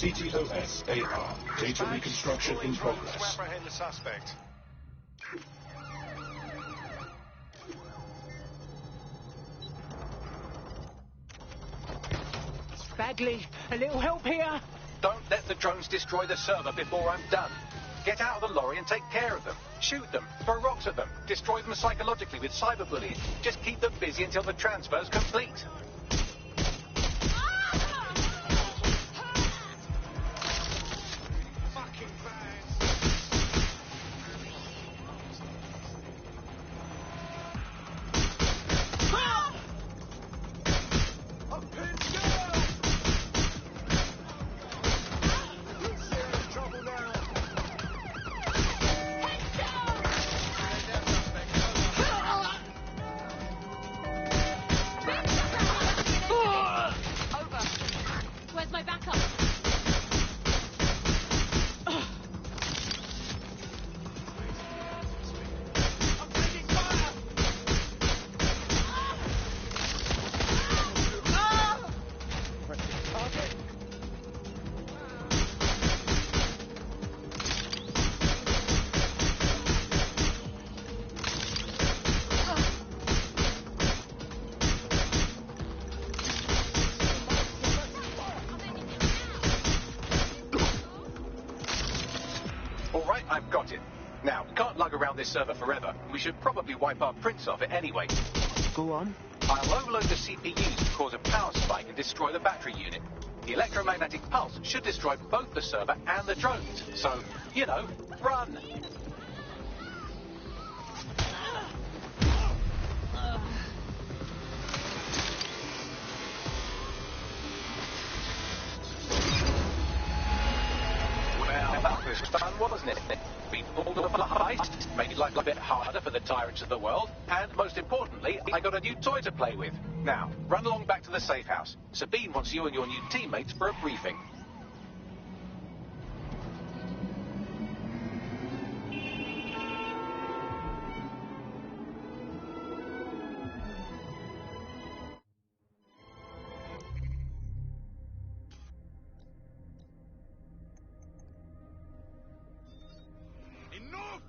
CTOS AR. Data reconstruction in progress. To apprehend the suspect. Bagley, a little help here? Don't let the drones destroy the server before I'm done. Get out of the lorry and take care of them. Shoot them, throw rocks at them, destroy them psychologically with cyberbullying. Just keep them busy until the transfer's complete. Where's my backup? Alright, I've got it. Now, we can't lug around this server forever. We should probably wipe our prints off it anyway. Go on. I'll overload the CPUs to cause a power spike and destroy the battery unit. The electromagnetic pulse should destroy both the server and the drones. So, you know, run! Well, that was fun, wasn't it? We pulled off a heist, made life a bit harder for the tyrants of the world, and most importantly, I got a new toy to play with. Now, run along back to the safe house. Sabine wants you and your new teammates for a briefing. Enough!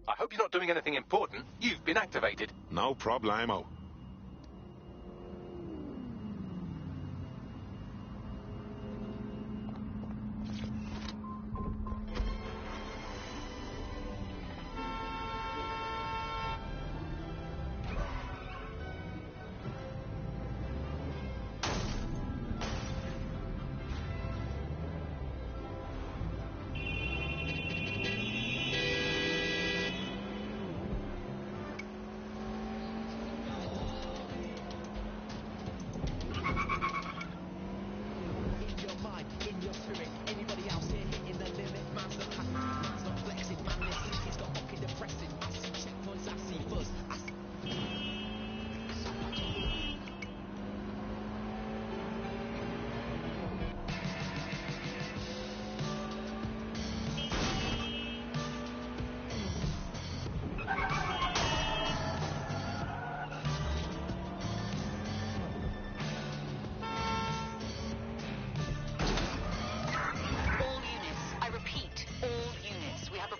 I hope you're not doing anything important. You've been activated. No problemo.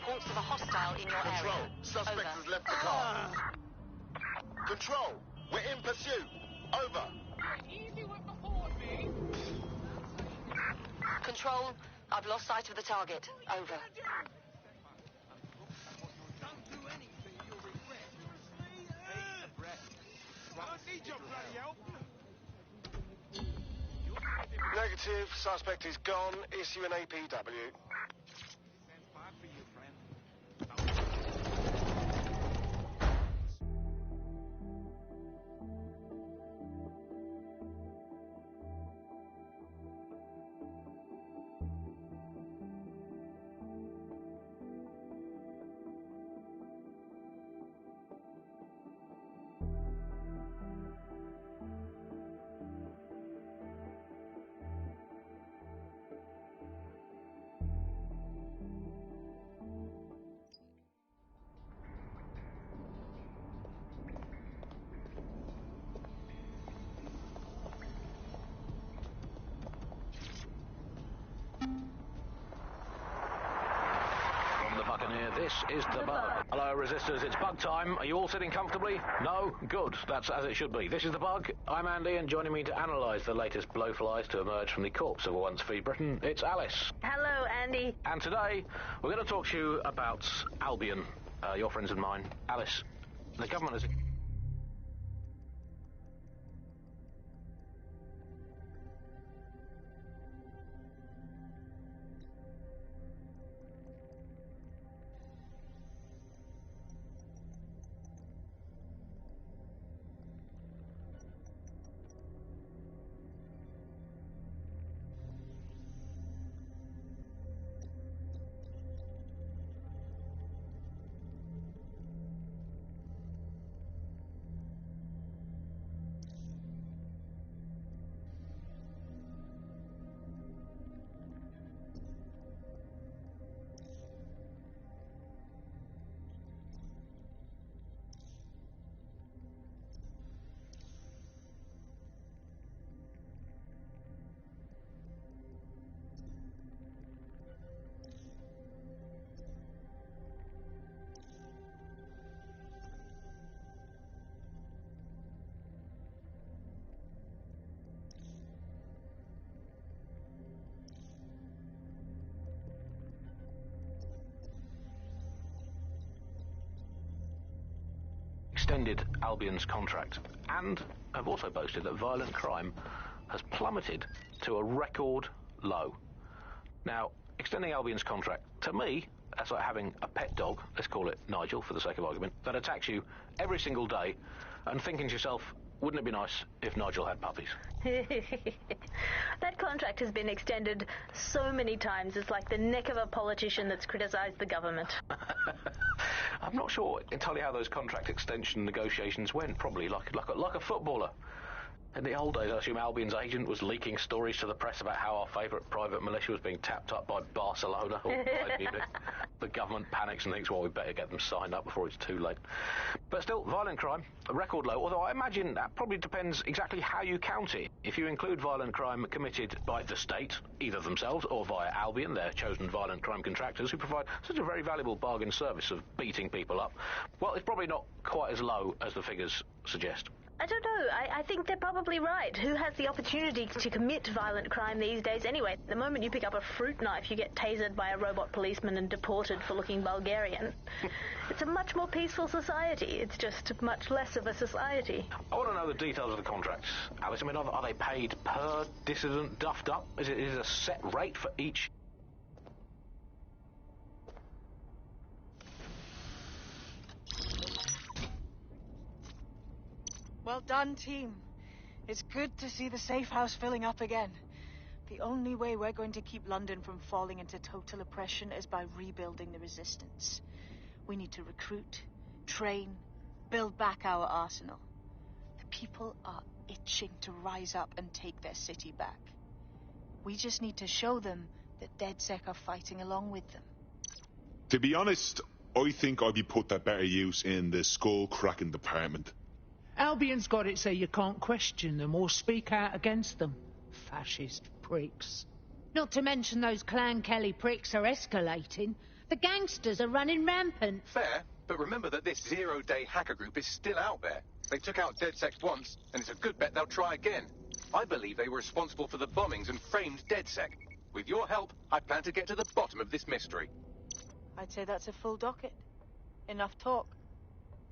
reports of a hostile in your Control, area. suspect Over. has left the car. Control, we're in pursuit. Over. Control, I've lost sight of the target. Over. Negative, suspect is gone. Issue an APW. This is the Bug. Hello, Resistors, it's Bug time. Are you all sitting comfortably? No? Good. That's as it should be. This is the Bug. I'm Andy, and joining me to analyse the latest blowflies to emerge from the corpse of a once free Britain, it's Alice. Hello, Andy. And today, we're going to talk to you about Albion, your friends and mine. Alice, the government has... extended Albion's contract and have also boasted that violent crime has plummeted to a record low. Now, extending Albion's contract, to me, that's like having a pet dog, let's call it Nigel for the sake of argument, that attacks you every single day and thinking to yourself, wouldn't it be nice if Nigel had puppies? That contract has been extended so many times, it's like the neck of a politician that's criticised the government. I'm not sure entirely how those contract extension negotiations went, probably like a footballer. In the old days, I assume Albion's agent was leaking stories to the press about how our favourite private militia was being tapped up by Barcelona or Bayern Munich. The government panics and thinks, well, we better get them signed up before it's too late. But still, violent crime, a record low, although I imagine that probably depends exactly how you count it. If you include violent crime committed by the state, either themselves or via Albion, their chosen violent crime contractors who provide such a very valuable bargain service of beating people up, well, it's probably not quite as low as the figures suggest. I don't know. I think they're probably right. Who has the opportunity to commit violent crime these days anyway? The moment you pick up a fruit knife, you get tasered by a robot policeman and deported for looking Bulgarian. It's a much more peaceful society. It's just much less of a society. I want to know the details of the contracts, Alice. I mean, are they paid per dissident duffed up? Is it a set rate for each? Well done, team. It's good to see the safe house filling up again. The only way we're going to keep London from falling into total oppression is by rebuilding the resistance. We need to recruit, train, build back our arsenal. The people are itching to rise up and take their city back. We just need to show them that DedSec are fighting along with them. To be honest, I think I'd be put to better use in the skull-cracking department. Albion's got it so you can't question them or speak out against them. Fascist pricks. Not to mention those Clan Kelly pricks are escalating. The gangsters are running rampant. Fair, but remember that this zero-day hacker group is still out there. They took out DedSec once, and it's a good bet they'll try again. I believe they were responsible for the bombings and framed DedSec. With your help, I plan to get to the bottom of this mystery. I'd say that's a full docket. Enough talk.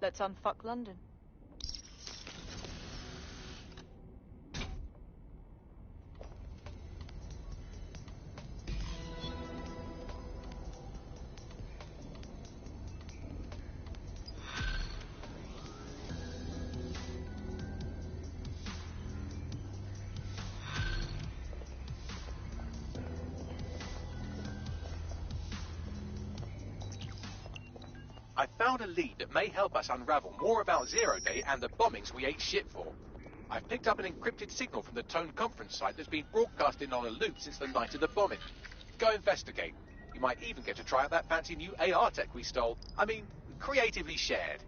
Let's unfuck London. I found a lead that may help us unravel more about Zero Day and the bombings we ate shit for. I've picked up an encrypted signal from the Tone conference site that's been broadcasting on a loop since the night of the bombing. Go investigate. You might even get to try out that fancy new AR tech we stole. I mean, creatively shared.